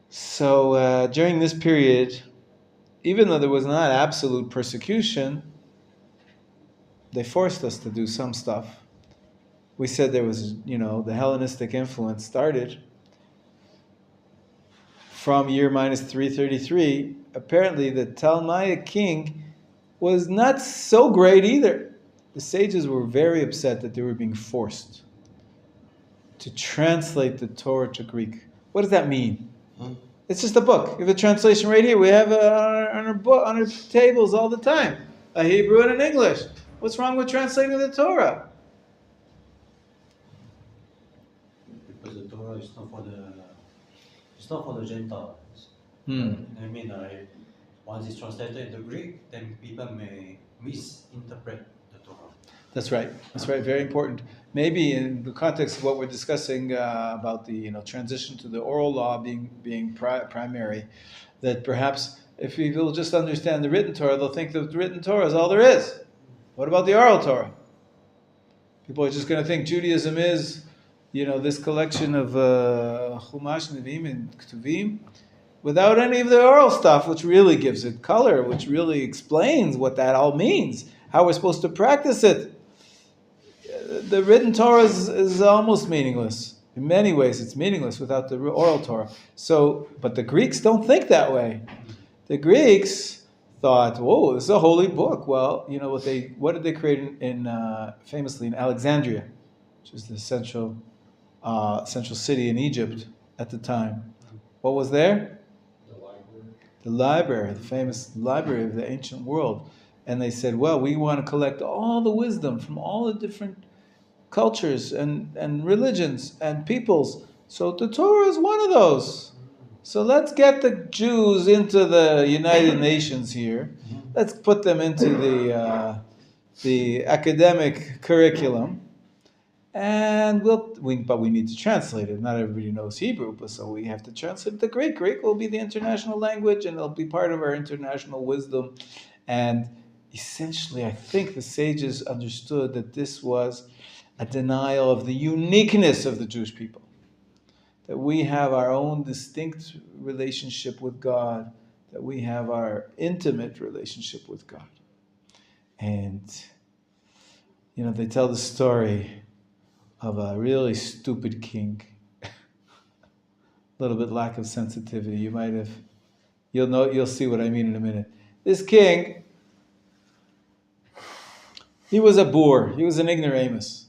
So during this period, even though there was not absolute persecution, they forced us to do some stuff. We said there was, the Hellenistic influence started from year minus 333. Apparently, the Ptolemaic king was not so great either. The sages were very upset that they were being forced to translate the Torah to Greek. What does that mean? It's just a book. We have a translation right here. We have on our tables all the time, a Hebrew and an English. What's wrong with translating the Torah? Because the Torah is not for the Gentiles. I mean, once it's translated into Greek, then people may misinterpret the Torah. That's right. That's right. Very important. Maybe in the context of what we're discussing about the transition to the oral law being primary, that perhaps if people just understand the written Torah, they'll think that the written Torah is all there is. What about the oral Torah? People are just going to think Judaism is, this collection of Chumash, Nevi'im, and Ketuvim, without any of the oral stuff, which really gives it color, which really explains what that all means, how we're supposed to practice it. The written Torah is almost meaningless. In many ways, it's meaningless without the oral Torah. But the Greeks don't think that way. The Greeks thought, "Whoa, this is a holy book." Well, what did they create famously in Alexandria, which is the central city in Egypt at the time? What was there? The library, the famous library of the ancient world. And they said, well, we want to collect all the wisdom from all the different cultures and religions and peoples. So the Torah is one of those. So let's get the Jews into the United Nations here. Let's put them into the academic curriculum. And but we need to translate it. Not everybody knows Hebrew, so we have to translate it to Greek. Greek will be the international language, and it'll be part of our international wisdom. And essentially, I think the sages understood that this was a denial of the uniqueness of the Jewish people. That we have our own distinct relationship with God, that we have our intimate relationship with God. And, they tell the story of a really stupid king. A little bit lack of sensitivity. You'll see what I mean in a minute. This king, he was a boor. He was an ignoramus.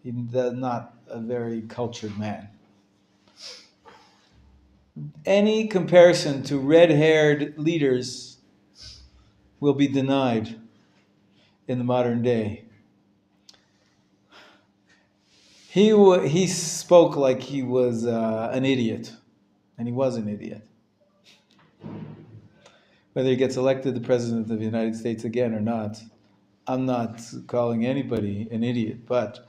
He was not a very cultured man. Any comparison to red-haired leaders will be denied in the modern day. He spoke like he was an idiot, and he was an idiot. Whether he gets elected the president of the United States again or not, I'm not calling anybody an idiot, but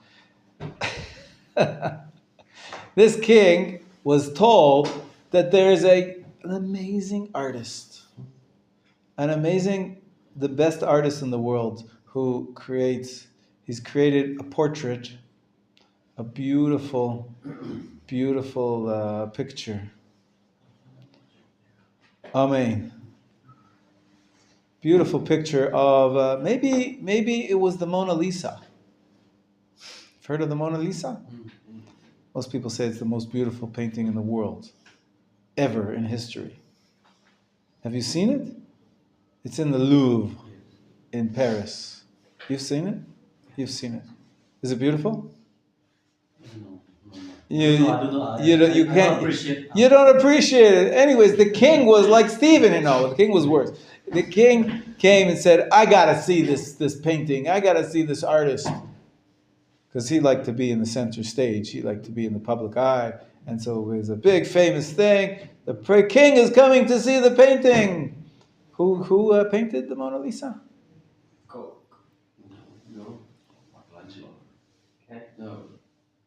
this king was told that there's an amazing artist, the best artist in the world, he's created a portrait, a beautiful, beautiful picture. Amen. Beautiful picture of, maybe it was the Mona Lisa. You've heard of the Mona Lisa? Most people say it's the most beautiful painting in the world, ever in history. Have you seen it? It's in the Louvre in Paris. You've seen it? You've seen it. Is it beautiful? You don't appreciate it. Anyways, the king was like Stephen, the king was worse. The king came and said, I gotta see this painting, I gotta see this artist. Because he liked to be in the center stage, he liked to be in the public eye. And so it was a big famous thing. The king is coming to see the painting. Who painted the Mona Lisa? No.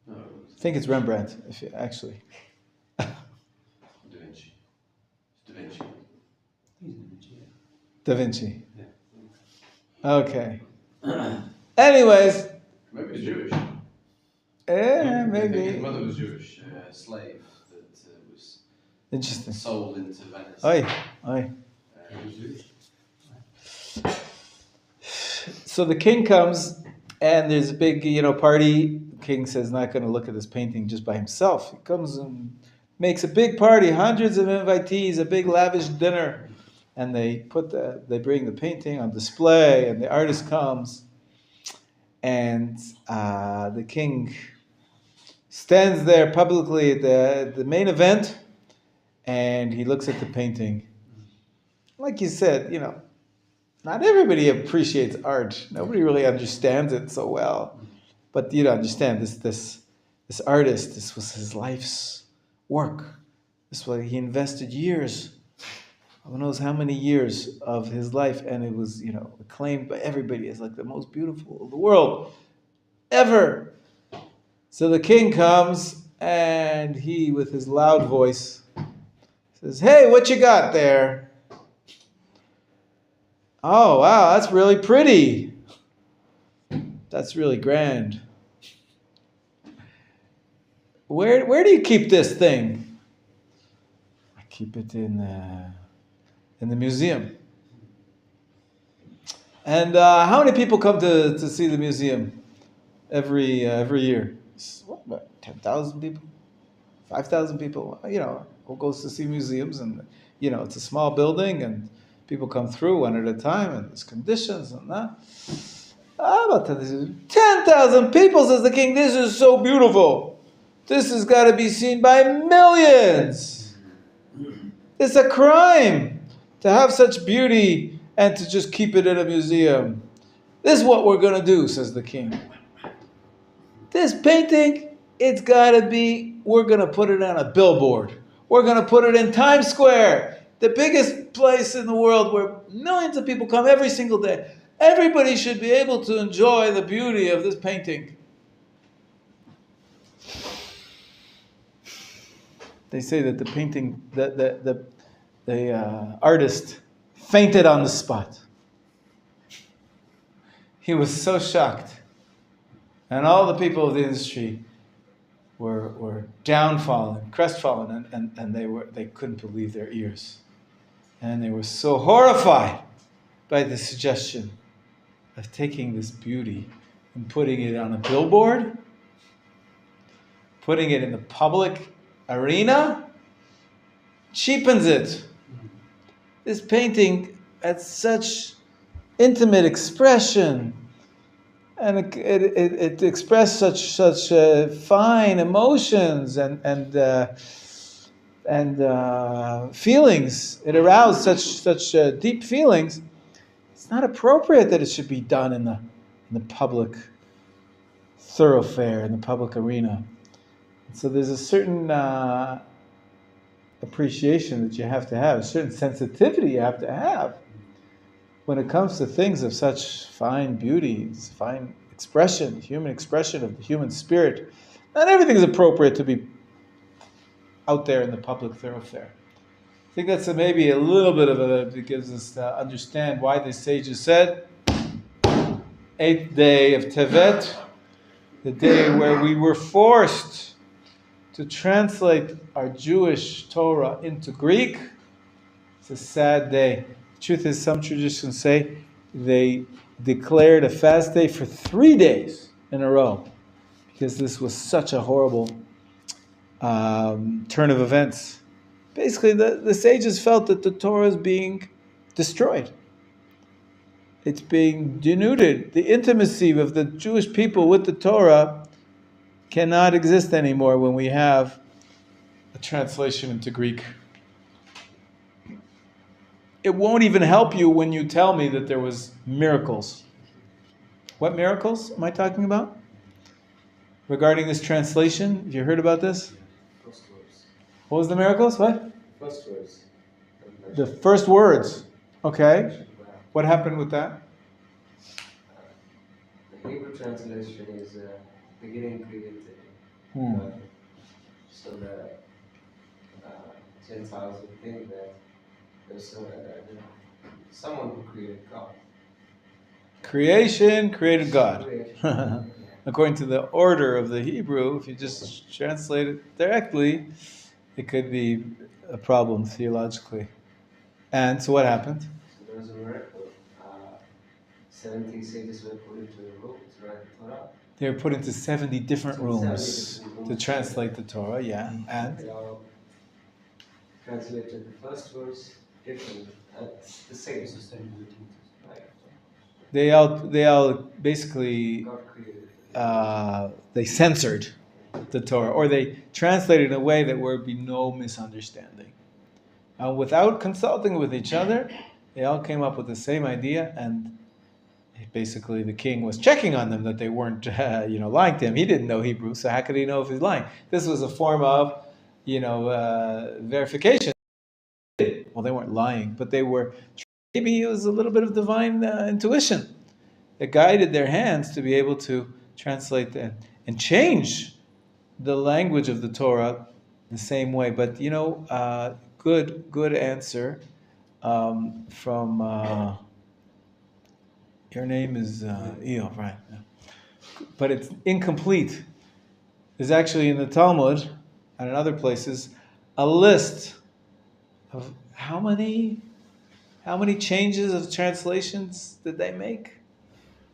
I think it's Rembrandt, actually. Da Vinci. Da Vinci. Da Vinci. Okay. Anyways. Maybe he's Jewish. Maybe. His mother was Jewish, a slave that was interesting. sold into Venice. Oi. He was Jewish. So the king comes, and there's a big, party. The king says not going to look at this painting just by himself. He comes and makes a big party, hundreds of invitees, a big lavish dinner, and they bring the painting on display, and the artist comes, and the king stands there publicly at the main event, and he looks at the painting. Like you said, not everybody appreciates art. Nobody really understands it so well. But you understand this artist, this was his life's work. This was he invested years, who knows how many years of his life, and it was, acclaimed by everybody as like the most beautiful of the world ever. So the king comes, and he, with his loud voice, says, "Hey, what you got there? Oh, wow, that's really pretty. That's really grand. Where do you keep this thing?" "I keep it in the museum." "And how many people come to see the museum every year?" "What, about 10,000 people? 5,000 people? Who goes to see museums? And, it's a small building, and people come through one at a time, and there's conditions and that." About 10,000 people, says the king. "This is so beautiful. This has got to be seen by millions. It's a crime to have such beauty and to just keep it in a museum. This is what we're going to do," says the king. "This painting, we're going to put it on a billboard. We're going to put it in Times Square, the biggest place in the world where millions of people come every single day. Everybody should be able to enjoy the beauty of this painting." They say that the painting, the artist fainted on the spot. He was so shocked. And all the people of the industry were downfallen, crestfallen, and they couldn't believe their ears. And they were so horrified by the suggestion of taking this beauty and putting it on a billboard, putting it in the public arena, cheapens it. This painting had such intimate expression, and it expressed such fine emotions and feelings. It aroused such deep feelings. It's not appropriate that it should be done in the public thoroughfare, in the public arena. So there's a certain appreciation that you have to have, a certain sensitivity you have to have when it comes to things of such fine beauty, fine expression, human expression of the human spirit. Not everything is appropriate to be out there in the public thoroughfare. I think that's maybe a little bit of it gives us to understand why the sages said, 8th day of Tevet, the day where we were forced to translate our Jewish Torah into Greek. It's a sad day. The truth is, some traditions say they declared a fast day for 3 days in a row because this was such a horrible turn of events. Basically, the sages felt that the Torah is being destroyed. It's being denuded. The intimacy of the Jewish people with the Torah cannot exist anymore when we have a translation into Greek. It won't even help you when you tell me that there was miracles. What miracles am I talking about? Regarding this translation, have you heard about this? First words. What was the miracles? What? First words. The first words. Okay. What happened with that? The Hebrew translation is beginning created. So that Gentiles would think that there's someone who created God. Creation created God. Creation. According to the order of the Hebrew, if you just translate it directly, it could be a problem theologically. And so what happened? So there was a miracle. 70 sages were put into a room to write the Torah. They were put into 70 different 70 rooms different to rooms. translate the Torah, yeah. And They all translated the first verse different, the same. It's the same with the Right. they all basically God created it. they censored the Torah, or they translated in a way that there would be no misunderstanding. Without consulting with each other, they all came up with the same idea, and basically the king was checking on them that they weren't, lying to him. He didn't know Hebrew, so how could he know if he's lying? This was a form of, verification. Well, they weren't lying, but they were. Maybe it was a little bit of divine intuition that guided their hands to be able to translate and change the language of the Torah the same way. But good answer from your name is Eov, right? Yeah. But it's incomplete. There's actually in the Talmud and in other places a list of how many changes of translations did they make?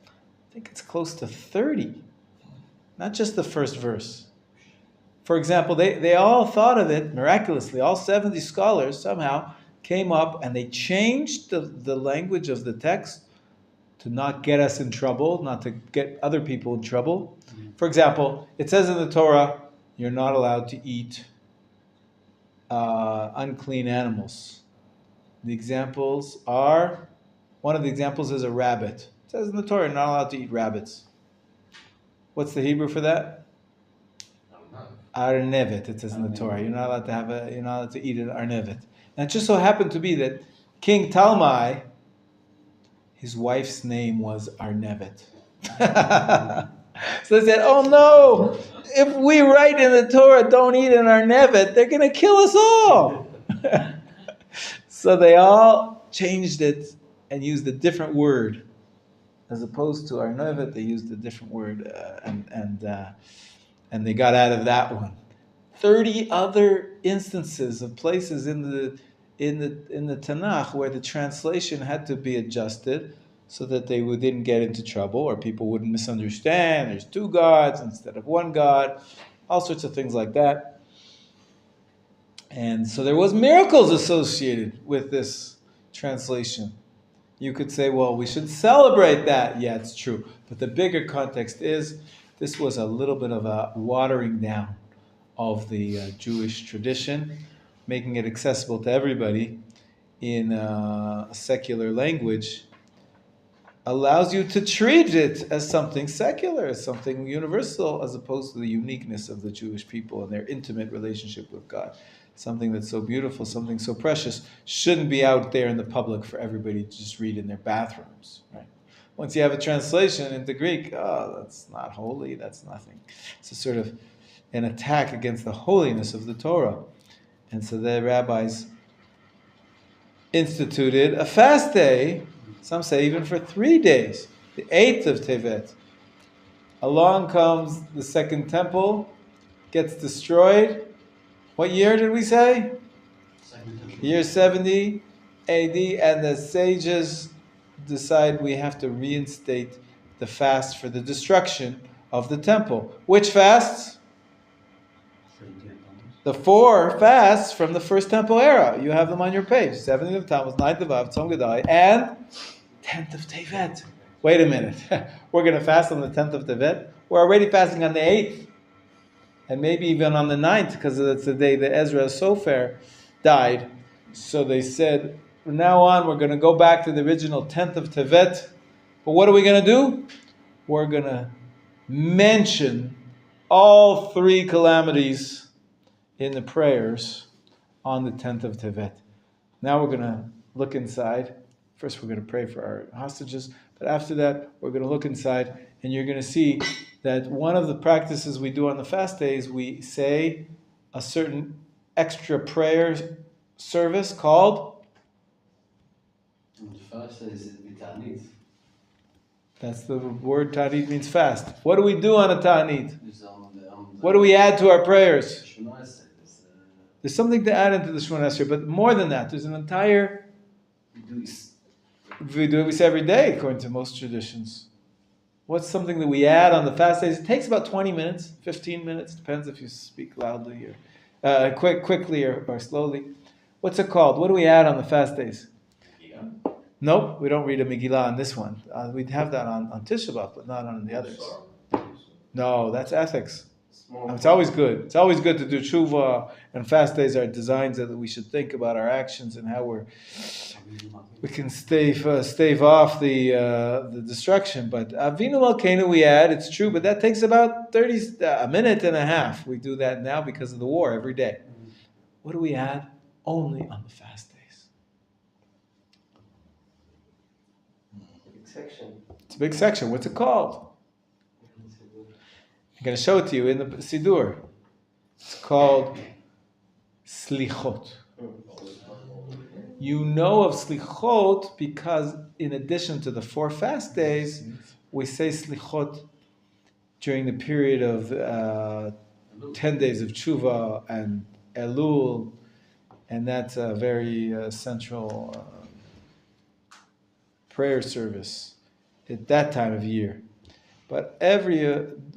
I think it's close to 30. Not just the first verse. For example, they all thought of it miraculously. All 70 scholars somehow came up and they changed the language of the text to not get us in trouble, not to get other people in trouble. For example, it says in the Torah, you're not allowed to eat unclean animals. The examples are, one of the examples is a rabbit. It says in the Torah, you're not allowed to eat rabbits. What's the Hebrew for that? Arnevet, it says in the Torah. You're not allowed to eat an arnevet. And it just so happened to be that King Talmai, his wife's name was Arnevet. So they said, oh no, if we write in the Torah, don't eat an arnevet, they're going to kill us all. So they all changed it and used a different word. As opposed to arnevet, they used a different word, and they got out of that one. 30 other instances of places in the Tanakh where the translation had to be adjusted so that they didn't get into trouble or people wouldn't misunderstand. There's two gods instead of one God, all sorts of things like that. And so there was miracles associated with this translation. You could say, well, we should celebrate that. Yeah, it's true. But the bigger context is this was a little bit of a watering down of the Jewish tradition, making it accessible to everybody in a secular language, allows you to treat it as something secular, as something universal, as opposed to the uniqueness of the Jewish people and their intimate relationship with God. Something that's so beautiful, something so precious, shouldn't be out there in the public for everybody to just read in their bathrooms. Right? Once you have a translation into Greek, that's not holy, that's nothing. It's a sort of an attack against the holiness of the Torah. And so the rabbis instituted a fast day, some say even for 3 days, the 8th of Tevet. Along comes the second temple, gets destroyed. What year did we say? Year 70 AD, and the sages decide we have to reinstate the fast for the destruction of the temple. Which fasts? The 4 fasts from the first temple era. You have them on your page. 7th of Tammuz, 9th of Av, Tzom Gedai, and 10th of Tevet. Wait a minute. We're going to fast on the 10th of Tevet? We're already fasting on the 8th. And maybe even on the 9th, because that's the day that Ezra Sofer died. So they said, from now on, we're going to go back to the original 10th of Tevet. But what are we going to do? We're going to mention all 3 calamities in the prayers on the 10th of Tevet. Now we're going to look inside. First, we're going to pray for our hostages. But after that, we're going to look inside, and you're going to see that one of the practices we do on the fast days, we say a certain extra prayer service called? The first is Vitanit. That's the word Ta'anit means fast. What do we do on a Ta'anit? What do we add to our prayers? There's something to add into the Shemona Esrei, but more than that, there's an entire We do it, we say every day, according to most traditions. What's something that we add on the fast days? It takes about 20 minutes, 15 minutes, depends if you speak loudly or quickly or slowly. What's it called? What do we add on the fast days? Nope, we don't read a Megillah on this one. We'd have that on Tisha B'Av, but not on the others. No, that's ethics. It's always good. It's always good to do tshuva, and fast days are designed so that we should think about our actions and how we can stave off the destruction. But Avinu Malkeinu we add, it's true, but that takes about a minute and a half. We do that now because of the war every day. What do we add? Only on the fast days. Big section. It's a big section. What's it called? I'm going to show it to you in the Siddur. It's called Slichot. You know of Slichot because in addition to the 4 fast days, we say Slichot during the period of 10 days of Tshuva and Elul, and that's a very central prayer service at that time of year. But every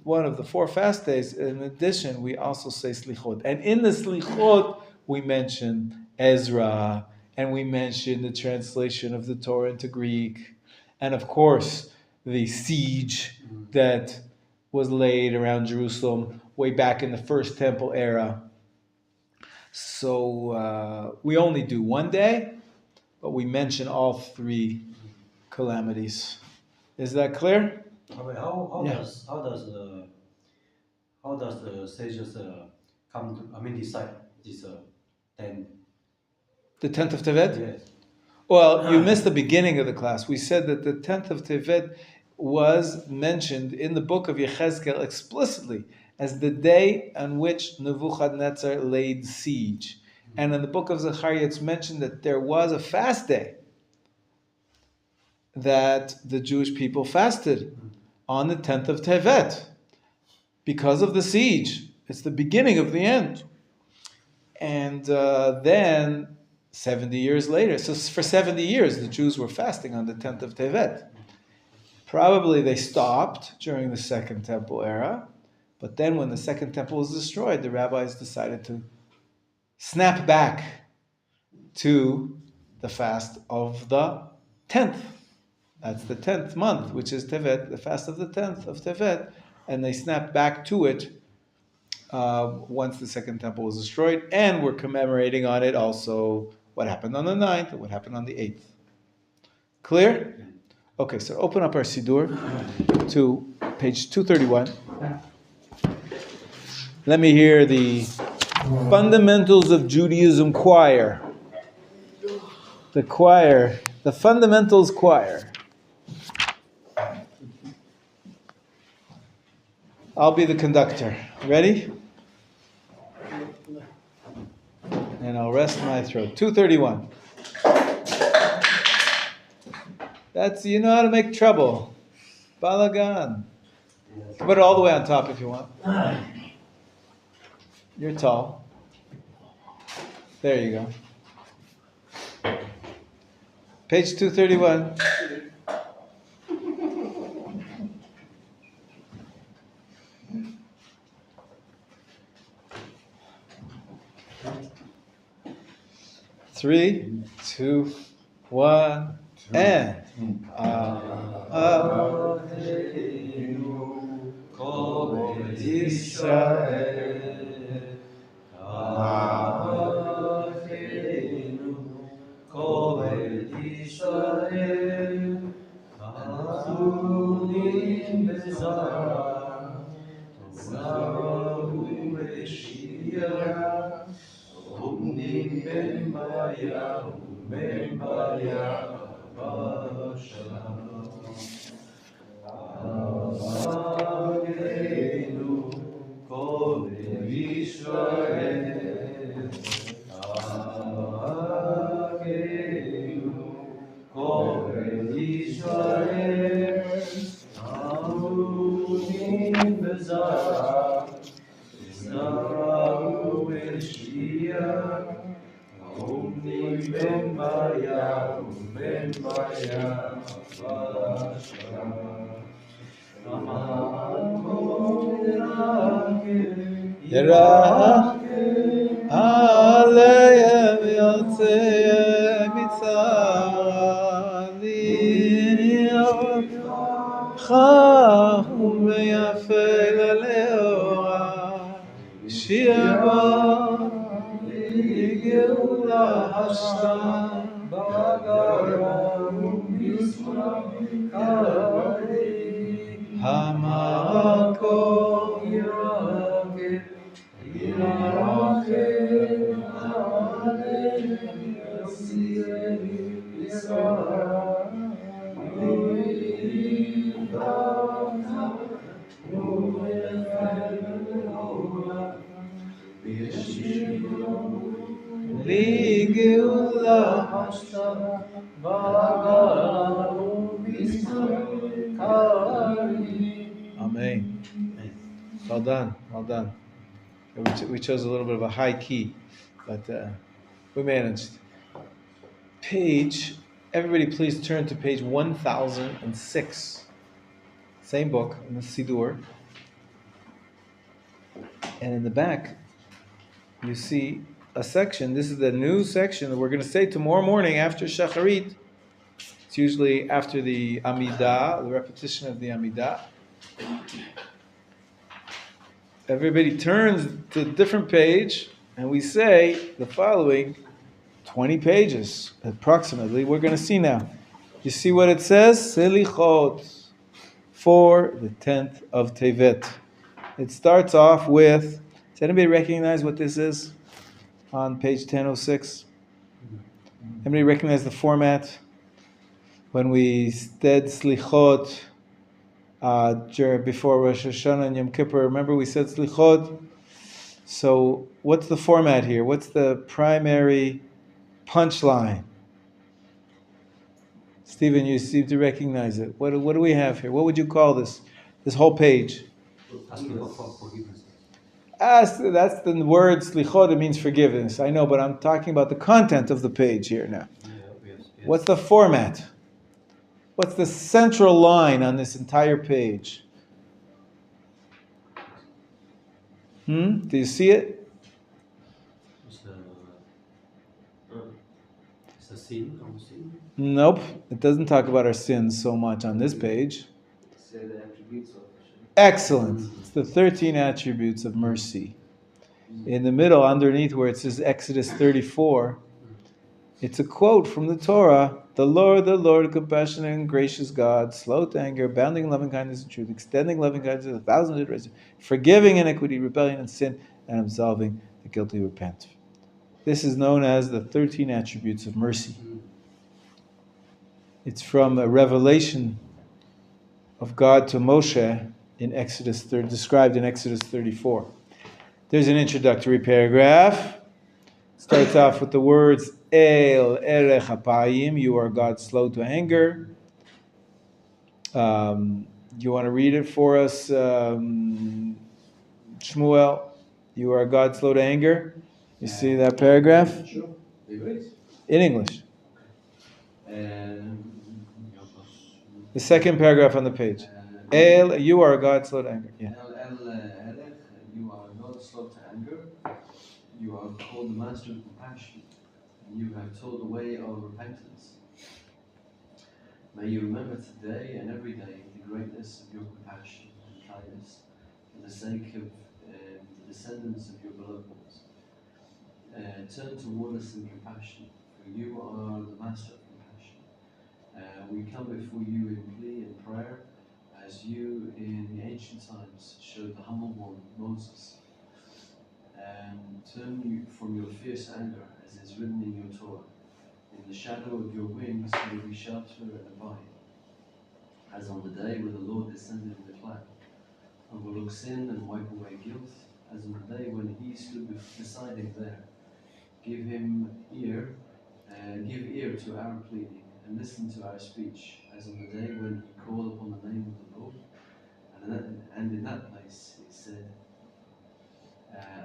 one of the 4 fast days, in addition, we also say Slichot. And in the Slichot, we mention Ezra, and we mention the translation of the Torah into Greek, and of course, the siege that was laid around Jerusalem way back in the First Temple era. So we only do one day, but we mention all 3 calamities. Is that clear? Rabbi, how does the sages come to decide this 10? The 10th of Tevet? Yes. Well, you missed the beginning of the class. We said that the 10th of Tevet was mentioned in the book of Yechezkel explicitly as the day on which Nebuchadnezzar laid siege. And in the book of Zechariah, it's mentioned that there was a fast day that the Jewish people fasted on the 10th of Tevet because of the siege. It's the beginning of the end. And then 70 years later, so for 70 years, the Jews were fasting on the 10th of Tevet. Probably they stopped during the Second Temple era, but then when the Second Temple was destroyed, the rabbis decided to snap back to the fast of the 10th. That's the 10th month, which is Tevet, the fast of the 10th of Tevet, and they snapped back to it once the Second Temple was destroyed, and we're commemorating on it also what happened on the 9th and what happened on the 8th. Clear? Okay, so open up our Siddur to page 231. Let me hear the Fundamentals of Judaism choir. The choir, the Fundamentals choir. I'll be the conductor. Ready? And I'll rest my throat. 231. That's, you know how to make trouble. Balagan. Put it all the way on top if you want. You're tall. There you go. Page 231. Three, 2, 1, and Maya, Ben Maya, Yerach Aleim Yotzei Mitzrayim Chachum Yafe Leleora Shiva Geula Hashtam Hamakom Li Geula Amen. Well done, well done. We chose a little bit of a high key, but we managed. Everybody please turn to page 1006. Same book in the Siddur. And in the back, you see a section. This is the new section that we're going to say tomorrow morning after Shacharit. It's usually after the Amidah, the repetition of the Amidah. Everybody turns to a different page, and we say the following 20 pages, approximately. We're going to see now. You see what it says? Selichot, for the 10th of Tevet. It starts off with, does anybody recognize what this is on page 1006? Anybody recognize the format? When we said Slichot before Rosh Hashanah and Yom Kippur, remember we said Slichot? So what's the format here? What's the primary punchline? Stephen, you seem to recognize it. What do we have here? What would you call this whole page? Asking for forgiveness. That's the word Slichot, it means forgiveness. I know, but I'm talking about the content of the page here now. Yes. What's the format? What's the central line on this entire page? Do you see it? It's a sin, or sin? Nope. It doesn't talk about our sins so much on this page. Say the attributes of Hashem. Excellent. It's the 13 attributes of mercy. In the middle, underneath where it says Exodus 34, it's a quote from the Torah. The Lord, compassionate and gracious God, slow to anger, abounding in loving kindness and truth, extending loving kindness to 1,000 generations, forgiving iniquity, rebellion, and sin, and absolving the guilty who repent. This is known as the 13 attributes of mercy. It's from a revelation of God to Moshe in Exodus, described in Exodus 34. There's an introductory paragraph. Starts off with the words El Erech Apayim, you are God slow to anger. You want to read it for us, Shmuel? You are God slow to anger. You see that paragraph? Sure. In English. And The second paragraph on the page. El, you are God slow to anger. Yeah. Erech, you are not slow to anger. You are called the master of compassion. And you have told the way of repentance. May you remember today and every day the greatness of your compassion and kindness for the sake of the descendants of your beloved ones. Turn toward us in compassion, for you are the master of compassion. We come before you in plea and prayer, as you in the ancient times showed the humble one, Moses. Turn you from your fierce anger, as is written in your Torah. In the shadow of your wings may we shelter and abide, as on the day when the Lord descended in the cloud, and will look sin and wipe away guilt, as on the day when he stood beside him there. Give ear to our pleading, and listen to our speech, as on the day when he called upon the name of the Lord. And in that place it said,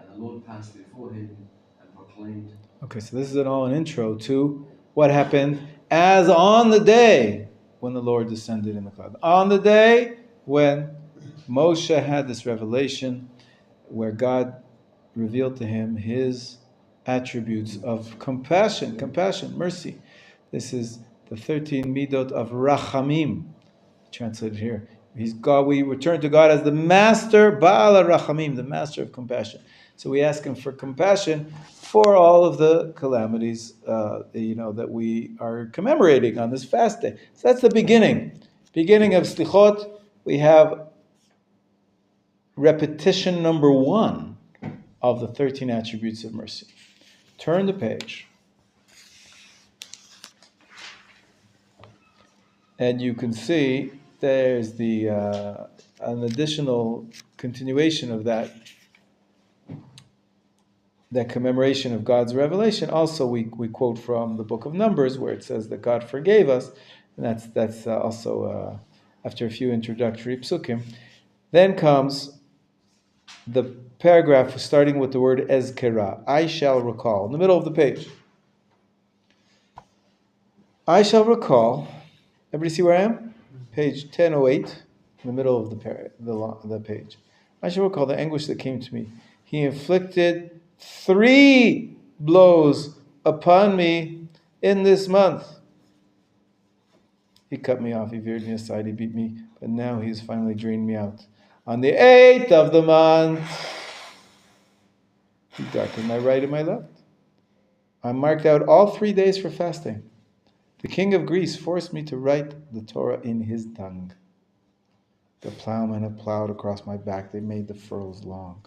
the Lord passed before him and proclaimed. Okay, so this is all an intro to what happened as on the day when the Lord descended in the cloud. On the day when Moshe had this revelation where God revealed to him his attributes of compassion, mercy. This is the 13 midot of Rachamim, translated here. He's God. We return to God as the master, Baal Rachamim, the master of compassion. So we ask him for compassion for all of the calamities, that we are commemorating on this fast day. So that's the beginning of Slichot. We have repetition number 1 of the 13 attributes of mercy. Turn the page. And you can see there's an additional continuation of that commemoration of God's revelation. Also, we quote from the book of Numbers where it says that God forgave us, and that's also after a few introductory psukim. Then comes the paragraph starting with the word ezkera, I shall recall, in the middle of the page. I shall recall. Everybody see where I am? Page 1008, in the middle of the page. I shall recall the anguish that came to me. He inflicted 3 blows upon me in this month. He cut me off, he veered me aside, he beat me, but now he has finally drained me out. On the 8th of the month, he darkened my right and my left. I marked out all 3 days for fasting. The king of Greece forced me to write the Torah in his dung. The plowmen have plowed across my back, they made the furrows long.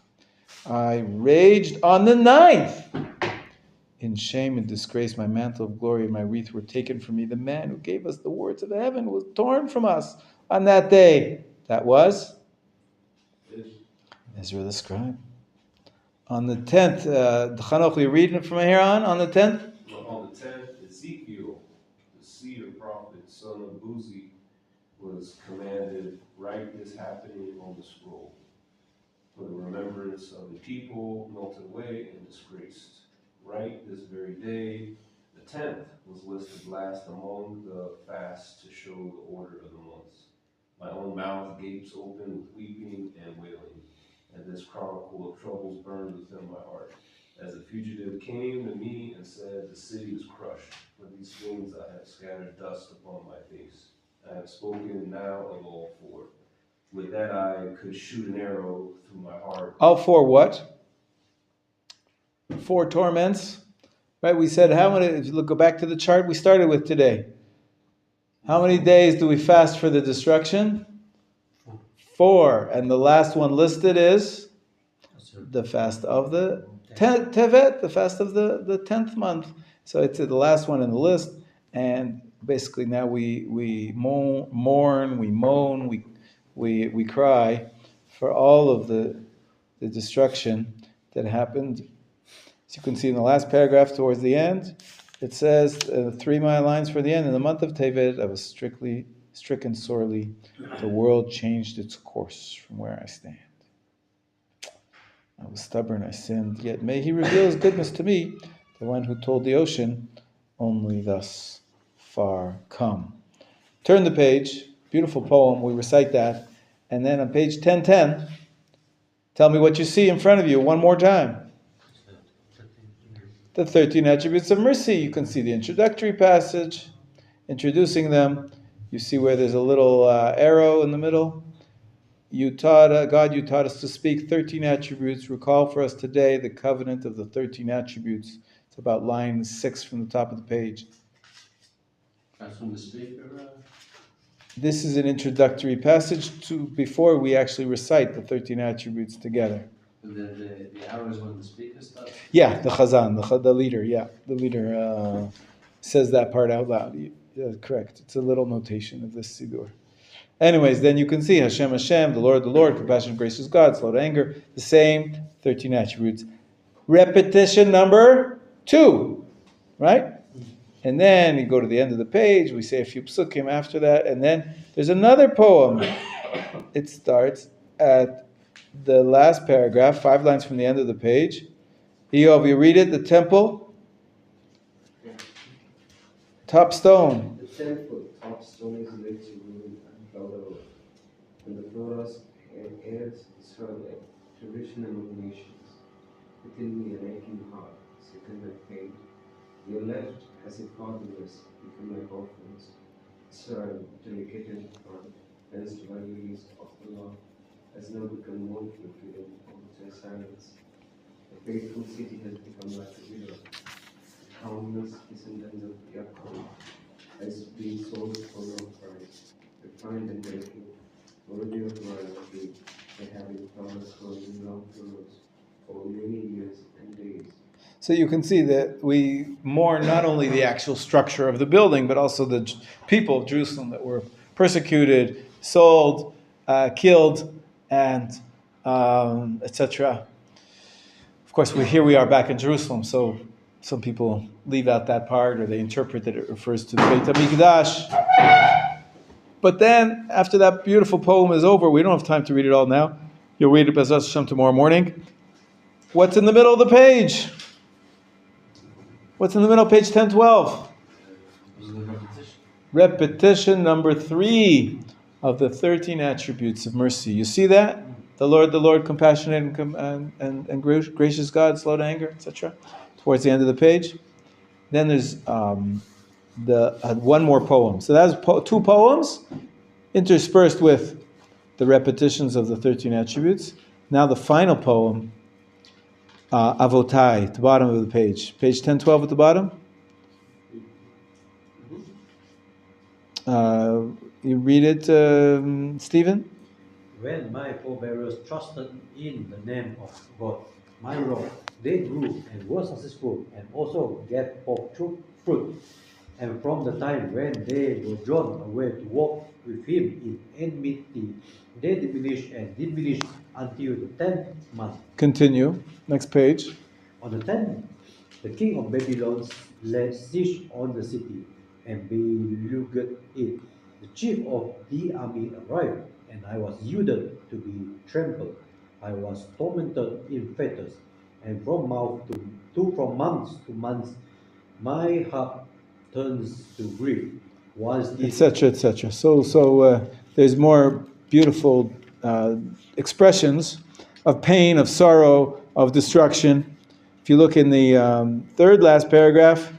I raged on the 9th. In shame and disgrace, my mantle of glory and my wreath were taken from me. The man who gave us the words of heaven was torn from us on that day. That was Ezra the scribe. On the 10th, Chanoch, will you read it from here on the 10th? On the 10th, Ezekiel, the seer prophet, son of Buzi, was commanded, write this happening on the scroll, for the remembrance of the people melted away and disgraced. Right this very day, the 10th, was listed last among the fasts to show the order of the months. My own mouth gapes open with weeping and wailing, and this chronicle of troubles burned within my heart. As a fugitive came to me and said, the city is crushed. For these things I have scattered dust upon my face. I have spoken now of all 4. With that I could shoot an arrow through my heart. All 4 what? 4 torments. Right, we said how many, if you go back to the chart we started with today. How many days do we fast for the destruction? 4. And the last one listed is the fast of the Tevet, the fast of the 10th month. So it's the last one in the list. And basically now we mourn, we moan, we cry for all of the destruction that happened. As you can see in the last paragraph towards the end, it says 3 lines for the end. In the month of Tevet, I was stricken sorely. The world changed its course from where I stand. I was stubborn, I sinned, yet may he reveal his goodness to me, the one who told the ocean, only thus far come. Turn the page, beautiful poem, we recite that, and then on page 1010, tell me what you see in front of you one more time. The 13 attributes of mercy. You can see the introductory passage, introducing them. You see where there's a little arrow in the middle. God, you taught us to speak 13 attributes. Recall for us today the covenant of the 13 attributes. It's about line 6 from the top of the page. That's from the speaker. This is an introductory passage before we actually recite the 13 attributes together. The arrow is when the speaker starts? Yeah, the Chazan, the leader, the leader says that part out loud. Yeah, correct. It's a little notation of this Sidur. Anyways, then you can see Hashem, the Lord, compassionate, gracious God, slow to anger, the same 13 attributes. Repetition number 2, right? And then you go to the end of the page, we say a few psukim after that, and then there's another poem. It starts at the last paragraph, 5 lines from the end of the page, Eov, you read it, the temple, top stone. The temple top stone is rich in wood and flower, and the flowers and Eretz Israel, tradition among nations. Within me an aching heart, second my pain. Your left has a fatherless, become like orphans. Israel, delegated from, fenced by release of the law, has now become mournful freedom of their silence. The faithful city has become like a widow. Countless descendants of Jacob has been sold for no price, refined and delicate, worthy of royalty, by having flowers growing in long furrows for many years and days. So you can see that we mourn not only the actual structure of the building, but also the people of Jerusalem that were persecuted, sold, killed, and etc. Of course, here we are back in Jerusalem, so some people leave out that part, or they interpret that it refers to the Beit HaMikdash. But then, after that beautiful poem is over, we don't have time to read it all now. You'll read it B'ezras Hashem tomorrow morning. What's in the middle of the page? What's in the middle of page 1012? Repetition number 3 of the 13 attributes of mercy. You see that? The Lord, compassionate and gracious God, slow to anger, etc. Towards the end of the page. Then there's one more poem. So that's 2 poems interspersed with the repetitions of the 13 attributes. Now the final poem, Avotai, at the bottom of the page. Page 1012 at the bottom. You read it, Stephen? When my forebears trusted in the name of God, my rock, they grew and were successful and also gave forth fruit. And from the time when they were drawn away to walk with him in enmity, they diminished and diminished until the 10th month. Continue. Next page. On the 10th, the king of Babylon laid siege on the city and beleaguered it. The chief of the army arrived, and I was ordered to be trampled. I was tormented in fetters, and from month to month, my heart turns to grief. Etc., etc. So there's more beautiful expressions of pain, of sorrow, of destruction. If you look in the third last paragraph,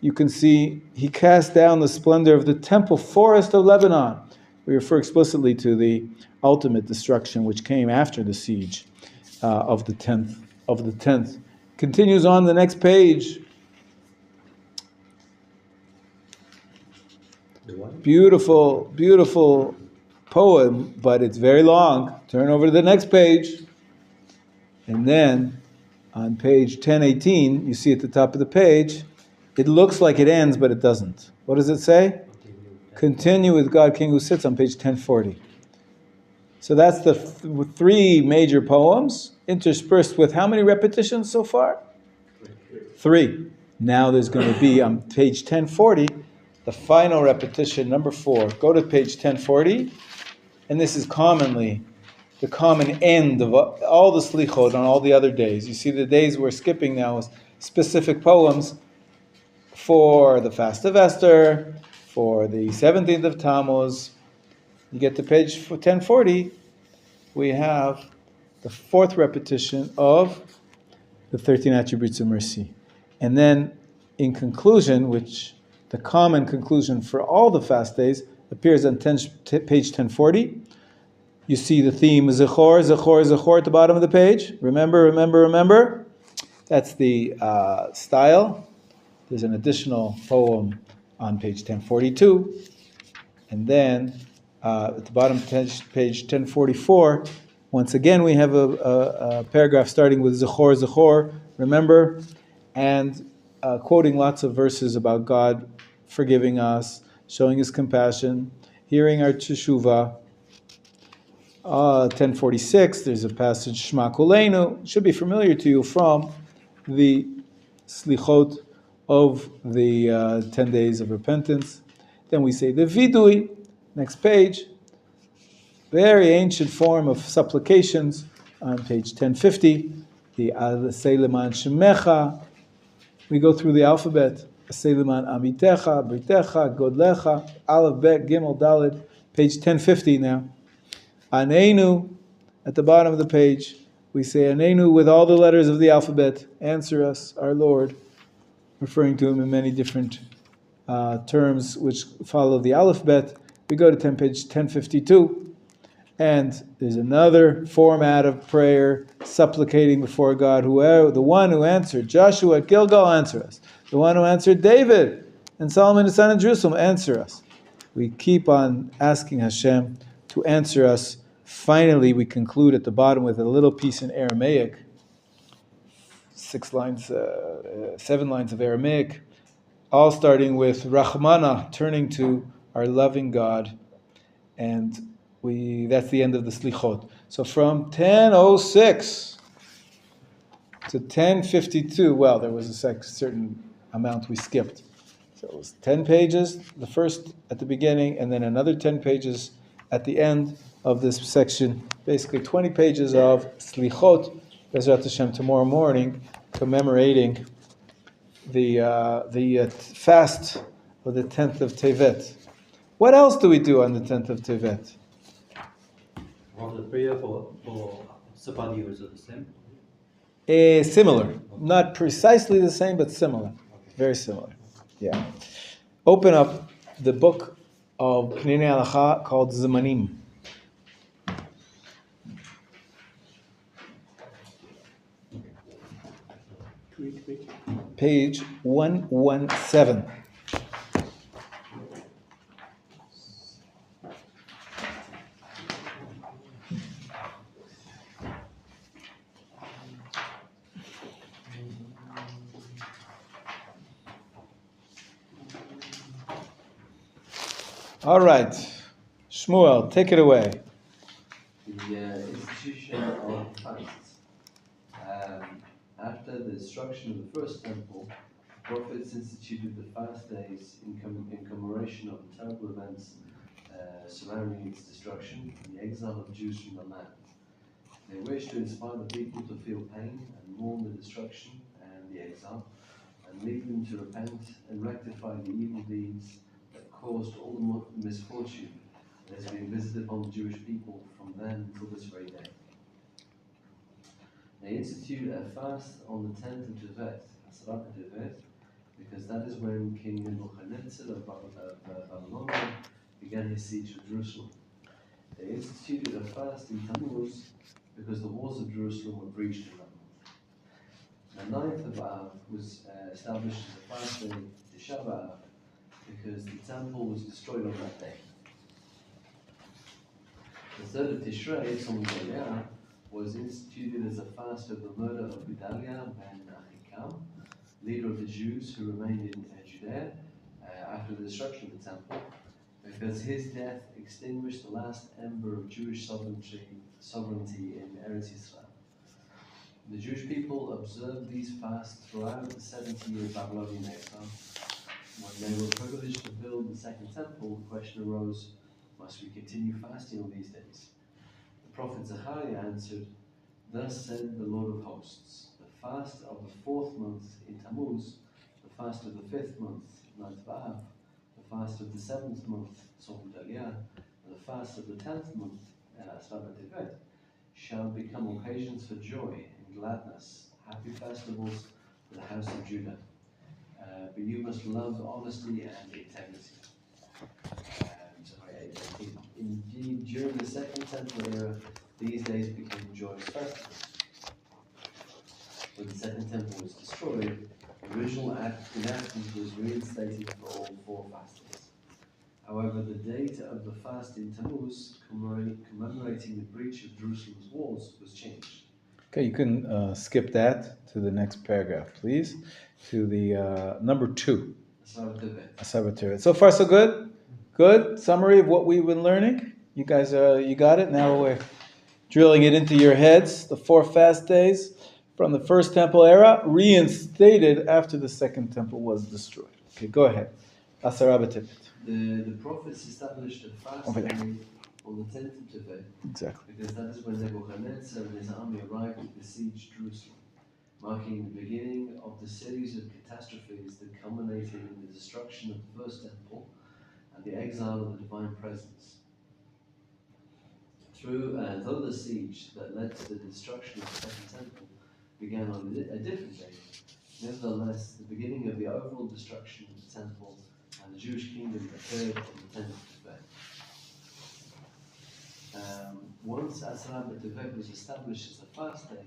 you can see he cast down the splendor of the temple forest of Lebanon. We refer explicitly to the ultimate destruction which came after the siege of the 10th. Continues on the next page. Beautiful, beautiful poem, but it's very long. Turn over to the next page. And then on page 1018, you see at the top of the page, it looks like it ends, but it doesn't. What does it say? Continue with God King who sits on page 1040. So that's the 3 major poems, interspersed with how many repetitions so far? 3. Now there's going to be on page 1040, the final repetition, number 4. Go to page 1040, and this is commonly the common end of all the slichot on all the other days. You see the days we're skipping now is specific poems for the fast of Esther, for the 17th of Tammuz. You get to page 1040, we have the 4th repetition of the 13 attributes of mercy. And then in conclusion, which the common conclusion for all the fast days appears on page 1040. You see the theme Zechor, Zechor, Zechor at the bottom of the page. Remember, remember, remember. That's the style. There's an additional poem on page 1042. And then at the bottom of page 1044, once again we have a paragraph starting with Zechor, Zechor, remember, and quoting lots of verses about God forgiving us, showing His compassion, hearing our teshuvah. 1046, there's a passage, Shema Kuleinu, should be familiar to you from the slichot of the 10 days of repentance. Then we say the vidui, next page, very ancient form of supplications on page 1050. the Aseh Leman Shemecha. We go through the alphabet. Aseh Leman Amitecha, Britecha, Godlecha, Aleph, Bet, Gimel, Dalet. Page 1050 now. Aneinu, at the bottom of the page, we say Aneinu with all the letters of the alphabet. Answer us, our Lord, referring to him in many different terms which follow the alphabet. We go to page 1052, and there's another format of prayer, supplicating before God. Whoever, the one who answered Joshua at Gilgal, answer us. The one who answered David and Solomon the son of Jerusalem, answer us. We keep on asking Hashem to answer us. Finally, we conclude at the bottom with a little piece in Aramaic, 7 lines of Aramaic, all starting with Rahmana, turning to our loving God, and that's the end of the Slichot. So from 10:06 to 10:52, well, there was a certain amount we skipped. So it was 10 pages, the first at the beginning, and then another 10 pages at the end of this section. Basically 20 pages of Slichot, Bezrat Hashem, tomorrow morning, commemorating the fast of the 10th of Tevet. What else do we do on the 10th of Tevet? Of the prayer for Shabbat is the same. Similar. Not precisely the same, but similar. Very similar. Yeah. Open up the book of Pnei Halacha called Zemanim. Page 117. All right, Shmuel, take it away. The institution of fasts. After the destruction of the first temple, the prophets instituted the fast days in commemoration of the terrible events surrounding its destruction and the exile of Jews from the land. They wished to inspire the people to feel pain and mourn the destruction and the exile, and lead them to repent and rectify the evil deeds that caused all the misfortune that has been visited upon the Jewish people from then until this very day. They institute a fast on the 10th of Tevet, Asrat Tevet, because that is when King Nebuchadnezzar of Babylonia began his siege of Jerusalem. They instituted a fast in Tammuz because the walls of Jerusalem were breached in that month. The 9th of Av was established as a fast day to Shabbat because the temple was destroyed on that day. The 3rd of Tishrei, Tzom Gedalia, was instituted as a fast of the murder of Gedalia ben Achikam, leader of the Jews who remained in Judea after the destruction of the temple, because his death extinguished the last ember of Jewish sovereignty in Eretz Yisrael. The Jewish people observed these fasts throughout the 70 years Babylonian exile. When they were privileged to build the second temple, the question arose, must we continue fasting on these days? The prophet Zechariah answered, thus said the Lord of hosts, the fast of the 4th month in Tammuz, the fast of the 5th month, 9th of Av, the fast of the 7th month, Tzom Gedalia, and the fast of the 10th month, Shabbat Tevet, shall become occasions for joy and gladness, happy festivals for the house of Judah. But you must love honesty and integrity. Indeed, during the Second Temple era, these days became joyous festivals. When the Second Temple was destroyed, the original enactment was reinstated for all 4 fast days. However, the date of the fast in Tammuz, commemorating the breach of Jerusalem's walls, was changed. Okay, you can skip that to the next paragraph, please, to the number 2. Asar Tevet. So far, so good? Good summary of what we've been learning. You guys, you got it? Now we're drilling it into your heads. The 4 fast days from the first temple era, reinstated after the second temple was destroyed. Okay, go ahead. Asar Tevet. The prophets established a fast day on the 10th of Tevet. Exactly. Because that is when Nebuchadnezzar and his army arrived to besiege Jerusalem. marking the beginning of the series of catastrophes that culminated in the destruction of the first temple and the exile of the divine presence. Though the siege that led to the destruction of the second temple began on a different date, nevertheless, the beginning of the overall destruction of the temple and the Jewish kingdom occurred on the 10th of Tibet. Once Asra B'Tevet was established as a fast day,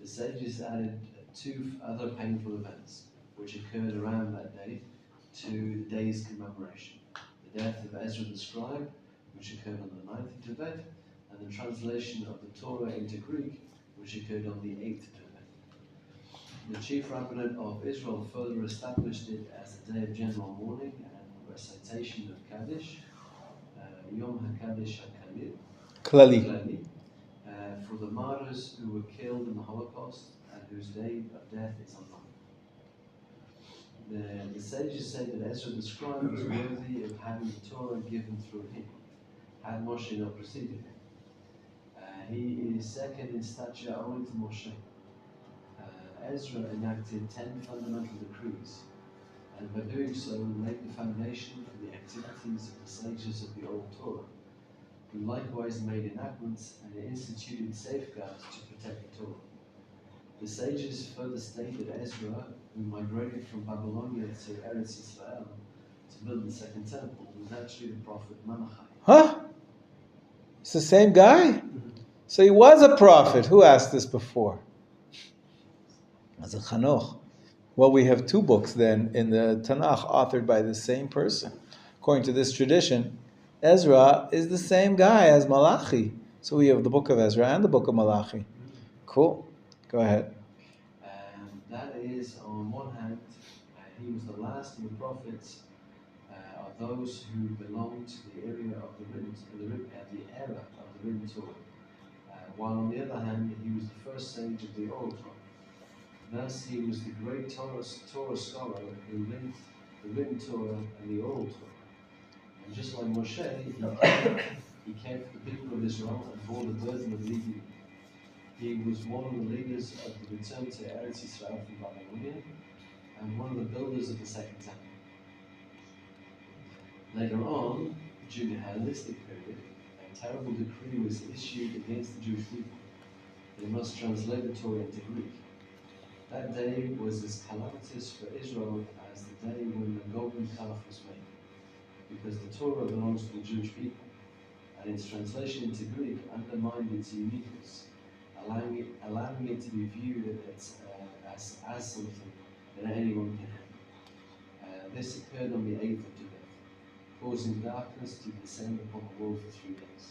the sages added two other painful events, which occurred around that day, to the day's commemoration. The death of Ezra the scribe, which occurred on the 9th of Tibet, and the translation of the Torah into Greek, which occurred on the 8th of Tibet. The chief rabbinate of Israel further established it as a day of general mourning and recitation of Kaddish, Yom HaKaddish HaKalil, Klali. for the martyrs who were killed in the Holocaust and whose day of death is unknown. The sages say that Ezra the scribe was worthy of having the Torah given through him, had Moshe not preceded him. He is second in stature only to Moshe. Ezra enacted 10 fundamental decrees, and by doing so laid the foundation for the activities of the sages of the Old Torah, who likewise made enactments and instituted safeguards to protect the Torah. The sages further state that Ezra, who migrated from Babylonia to Eretz Israel to build the second temple, was actually the prophet Menachem. Huh? It's the same guy? So he was a prophet. Who asked this before? As a Chanoch. Well, we have two books then in the Tanakh authored by the same person. According to this tradition, Ezra is the same guy as Malachi. So we have the book of Ezra and the book of Malachi. Cool. Go ahead. That is, on one hand, he was the last of the prophets of those who belonged to the area of the era of the written Torah. While on the other hand, he was the first sage of the oral Torah. Thus, he was the great Torah scholar who linked the written Torah and the oral Torah. And just like Moshe, he cared for the people of Israel and bore the burden of leading them. He was one of the leaders of the return to Eretz Israel from Babylonia and one of the builders of the second temple. Later on, during the Hellenistic period, a terrible decree was issued against the Jewish people. They must translate the Torah into Greek. That day was as calamitous for Israel as the day when the golden calf was made, because the Torah belongs to the Jewish people, and its translation into Greek undermined its uniqueness, allowing it to be viewed as something that anyone can have. This occurred on the 8th of Tibet, causing darkness to descend upon the world for 3 days.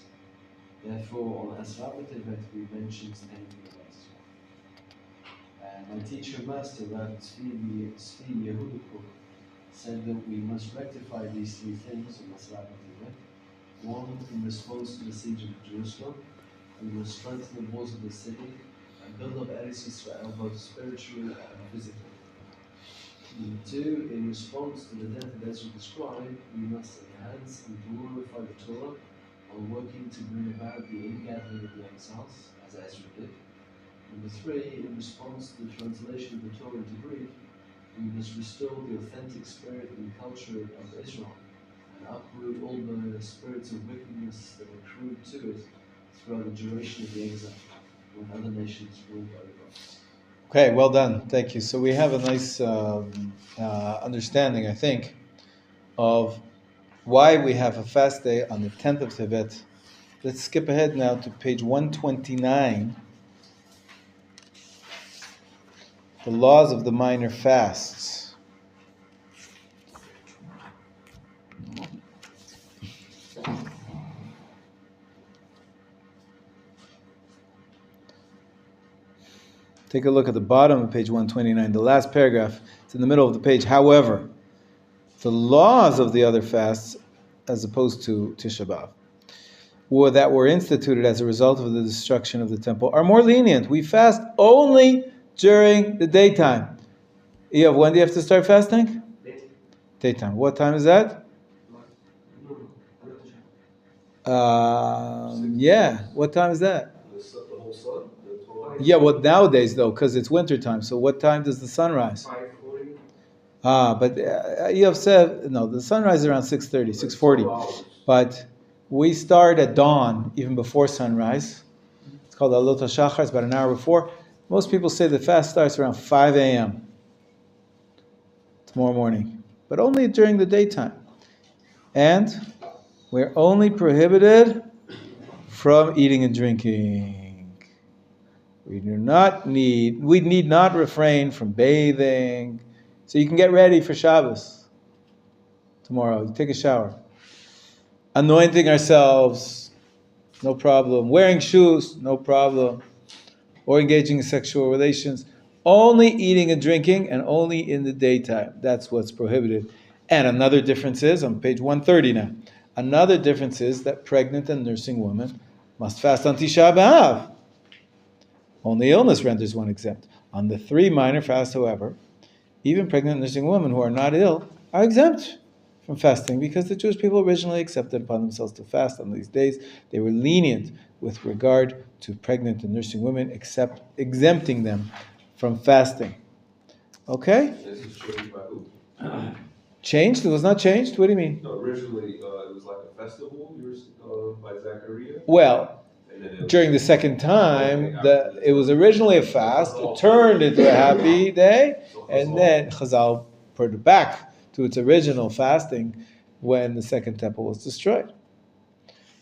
Therefore, on Asra B'Tevet we mentioned anything about my teacher and master, Rabbi Tzvi Yehudikuk, said that we must rectify these three things on Asra B'Tevet. One, in response to the siege of Jerusalem, we must strengthen the walls of the city and build up Eretz Israel both spiritually and physically. And two, in response to the death of Ezra the scribe, we must enhance and glorify the Torah while working to bring about the ingathering of the exiles, as Ezra did. Number three, in response to the translation of the Torah into Greek, we must restore the authentic spirit and culture of Israel and uproot all the spirits of wickedness that accrued to it throughout the duration of the exile, when other nations ruled over us. Okay, well done. Thank you. So we have a nice understanding, I think, of why we have a fast day on the 10th of Tibet. Let's skip ahead now to page 129. The laws of the minor fasts. Take a look at the bottom of page 129, the last paragraph. It's in the middle of the page. However, the laws of the other fasts, as opposed to Tisha B'Av, that were instituted as a result of the destruction of the temple, are more lenient. We fast only during the daytime. Eov, when do you have to start fasting? Daytime. What time is that? Yeah. What time is that? The whole sun? Yeah, well, nowadays, though, because it's wintertime, so what time does the sun rise? 5:40. But you have said, no, the sun rises around 6:30, 6:40. 12 hours. But we start at dawn, even before sunrise. It's called Alot HaShachar, it's about an hour before. Most people say the fast starts around 5 a.m. tomorrow morning, but only during the daytime. And we're only prohibited from eating and drinking. We need not refrain from bathing. So you can get ready for Shabbos tomorrow. You take a shower. Anointing ourselves, no problem. Wearing shoes, no problem. Or engaging in sexual relations. Only eating and drinking, and only in the daytime. That's what's prohibited. And another difference is, on page 130 now, another difference is that pregnant and nursing women must fast on Tisha B'Av. Only illness renders one exempt. On the 3 minor fasts, however, even pregnant and nursing women who are not ill are exempt from fasting because the Jewish people originally accepted upon themselves to fast on these days. They were lenient with regard to pregnant and nursing women, exempting them from fasting. Okay? This is changed by who? Changed? It was not changed? What do you mean? No, originally, it was like a festival, by Zachariah. Well, And then it was- during the second time, it was originally a fast, it turned into a happy day, and then Chazal put it back to its original fasting when the second temple was destroyed.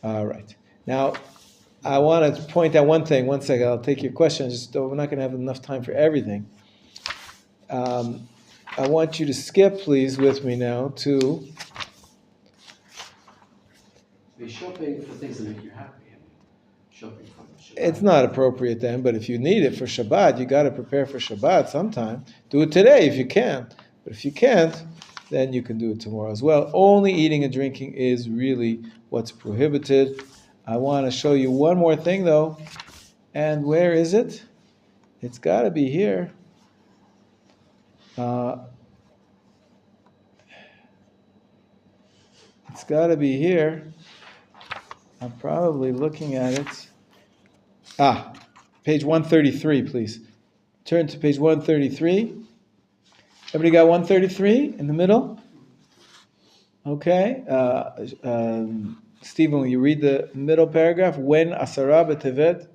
All right. Now, I want to point out one thing. One second, I'll take your question. We're not going to have enough time for everything. I want you to skip, please, with me now to... Be shopping for things that make you happy. Shopping for Shabbat. It's not appropriate then, but if you need it for Shabbat, you got to prepare for Shabbat sometime. Do it today if you can. But if you can't, then you can do it tomorrow as well. Only eating and drinking is really what's prohibited. I want to show you one more thing, though. And where is it? It's got to be here. It's got to be here. I'm probably looking at it. Page 133, please. Turn to page 133. Everybody got 133 in the middle? Okay. Stephen, will you read the middle paragraph? When Asara B'Tevet?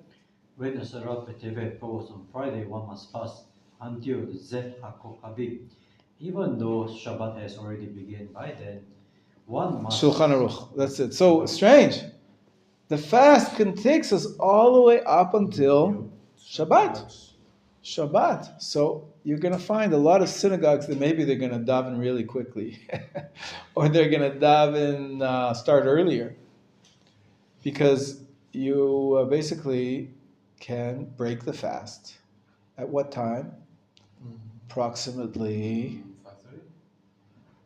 When Asara B'Tevet falls on Friday, one must fast until the Zet HaKochavim. Even though Shabbat has already begun by then, one must... Shulchan Aruch. That's it. So strange. The fast takes us all the way up until Shabbat. Shabbat. So you're going to find a lot of synagogues that maybe they're going to daven really quickly. Or they're going to daven start earlier. Because you basically can break the fast. At what time? Approximately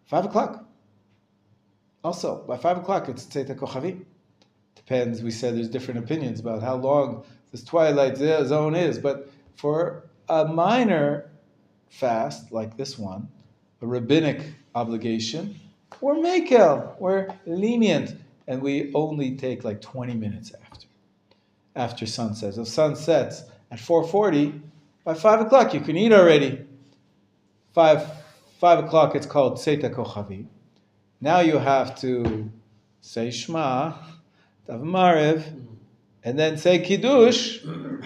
5 o'clock. Also, by 5 o'clock, it's Tzeit HaKochavim. Depends, we said there's different opinions about how long this twilight zone is, but for a minor fast, like this one, a rabbinic obligation, we're mekel, we're lenient, and we only take like 20 minutes after sunset. So sun sets at 4:40, by 5 o'clock you can eat already. 5 o'clock it's called Tzeit HaKochavim. Now you have to say Shema, Dav Mariv, and then say Kiddush,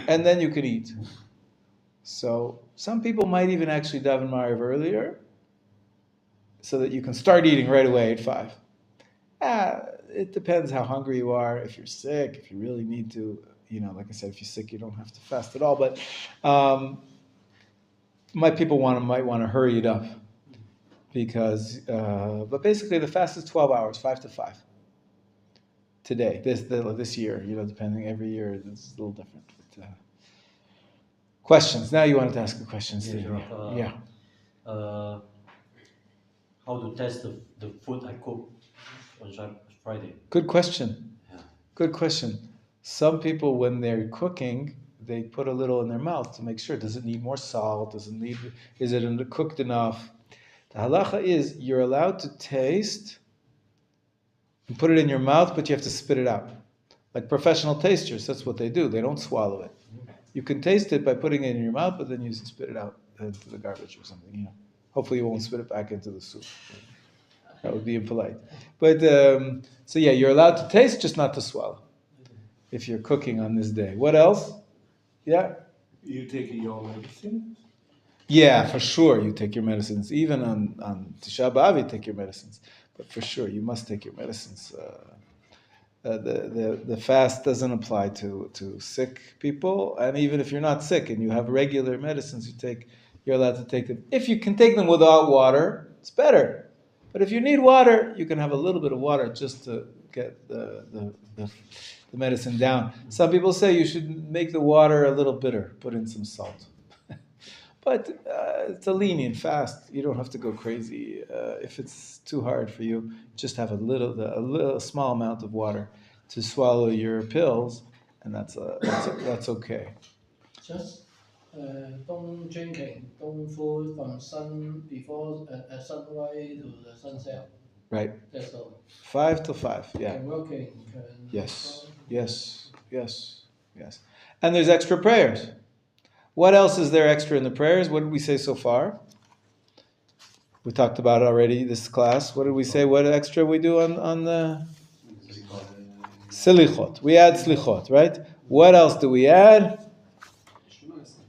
and then you can eat. So some people might even actually Dav Mariv earlier, so that you can start eating right away at 5. It depends how hungry you are. If you're sick, if you really need to, like I said, if you're sick, you don't have to fast at all. But people might want to hurry it up. Because, but basically the fast is 12 hours, 5 to 5. Today, this year, depending, every year it's a little different. But, questions? Now you wanted to ask a question, Steve. Yeah. How to test the food I cook on Friday? Good question. Yeah. Good question. Some people, when they're cooking, they put a little in their mouth to make sure. Does it need more salt? Is it cooked enough? The halacha is you're allowed to taste and put it in your mouth, but you have to spit it out. Like professional tasters, that's what they do. They don't swallow it. You can taste it by putting it in your mouth, but then you spit it out into the garbage or something. Hopefully you won't spit it back into the soup. That would be impolite. But so yeah, you're allowed to taste, just not to swallow. If you're cooking on this day. What else? Yeah. You take your medicine? Yeah, for sure you take your medicines. Even on Tisha B'Av you take your medicines. But for sure you must take your medicines. The fast doesn't apply to sick people, and even if you're not sick and you have regular medicines you take, you're allowed to take them. If you can take them without water, it's better. But if you need water, you can have a little bit of water just to get the medicine down. Some people say you should make the water a little bitter, put in some salt. But it's a lenient fast. You don't have to go crazy. If it's too hard for you, just have a small amount of water to swallow your pills, and that's okay. Just don't drinking, don't food from sun before sunrise to the sunset. Right. That's all. 5 till 5. Yeah. And working. Yes. And there's extra prayers. What else is there extra in the prayers? What did we say so far? We talked about it already this class. What did we say? What extra we do on the silichot? We add slichot, right? What else do we add?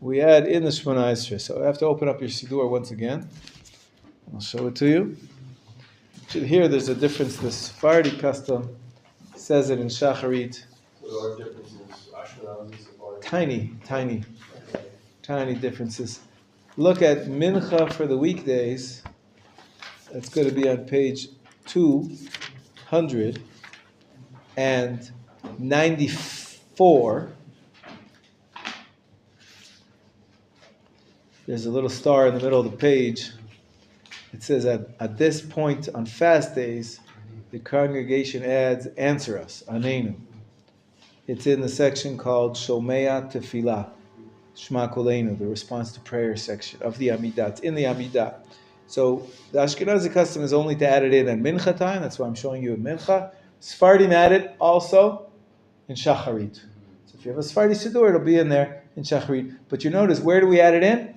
We add in the Shemona Esrei. So I have to open up your Siddur once again. I'll show it to you. Here there's a difference. The Sephardi custom says it in Shacharit. There are differences. Ashkenazi, Sephardi. Tiny differences. Look at Mincha for the weekdays. That's going to be on page 294. There's a little star in the middle of the page. It says at this point on fast days, the congregation adds, answer us, Anenu. It's in the section called Shomea Tefillah, Shema Koleinu, the response to prayer section of the Amidah. It's in the Amidah. So the Ashkenazi custom is only to add it in at Mincha time. That's why I'm showing you at Mincha. Sephardim add it also in Shacharit. So if you have a Sephardi Siddur, it'll be in there in Shacharit. But you notice, where do we add it in?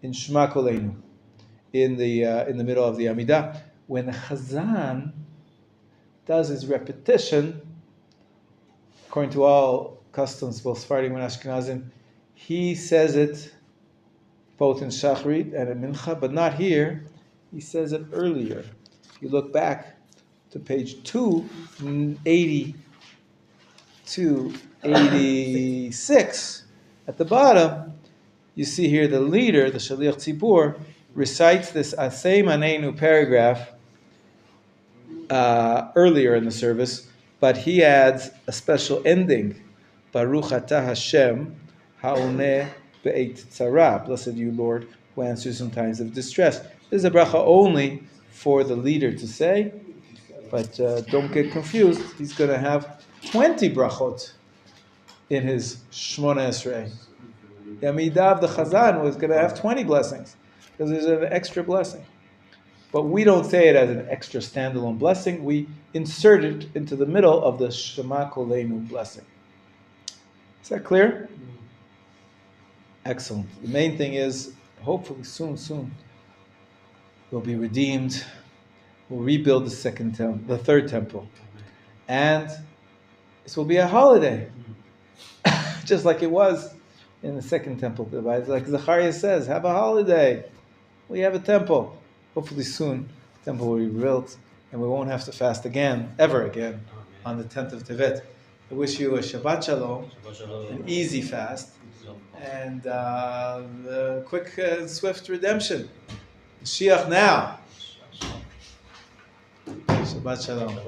In Shema Koleinu, in the middle of the Amidah. When the Chazan does his repetition, according to all customs, both Sephardim and Ashkenazim, he says it both in Shacharit and in Mincha, but not here. He says it earlier. If you look back to page 286, at the bottom, you see here the leader, the Shaliach Tzibur, recites this Aseh Manenu paragraph earlier in the service, but he adds a special ending. Baruch atah Hashem ha'oneh be'et tzara. Blessed you, Lord, who answers in times of distress. This is a bracha only for the leader to say, but don't get confused. He's going to have 20 brachot in his Shemona Esrei. The Amidah of the Chazan was going to have 20 blessings, because there's an extra blessing. But we don't say it as an extra standalone blessing. We insert it into the middle of the Shema Koleinu blessing. Is that clear? Excellent. The main thing is, hopefully soon, we'll be redeemed. We'll rebuild the third temple. And this will be a holiday. Just like it was in the second temple. Like Zechariah says, have a holiday. We have a temple. Hopefully soon, the temple will be rebuilt, and we won't have to fast again, ever again, on the 10th of Tevet. I wish you a Shabbat Shalom, an easy fast, and the quick and swift redemption. Mashiach now. Shabbat Shalom.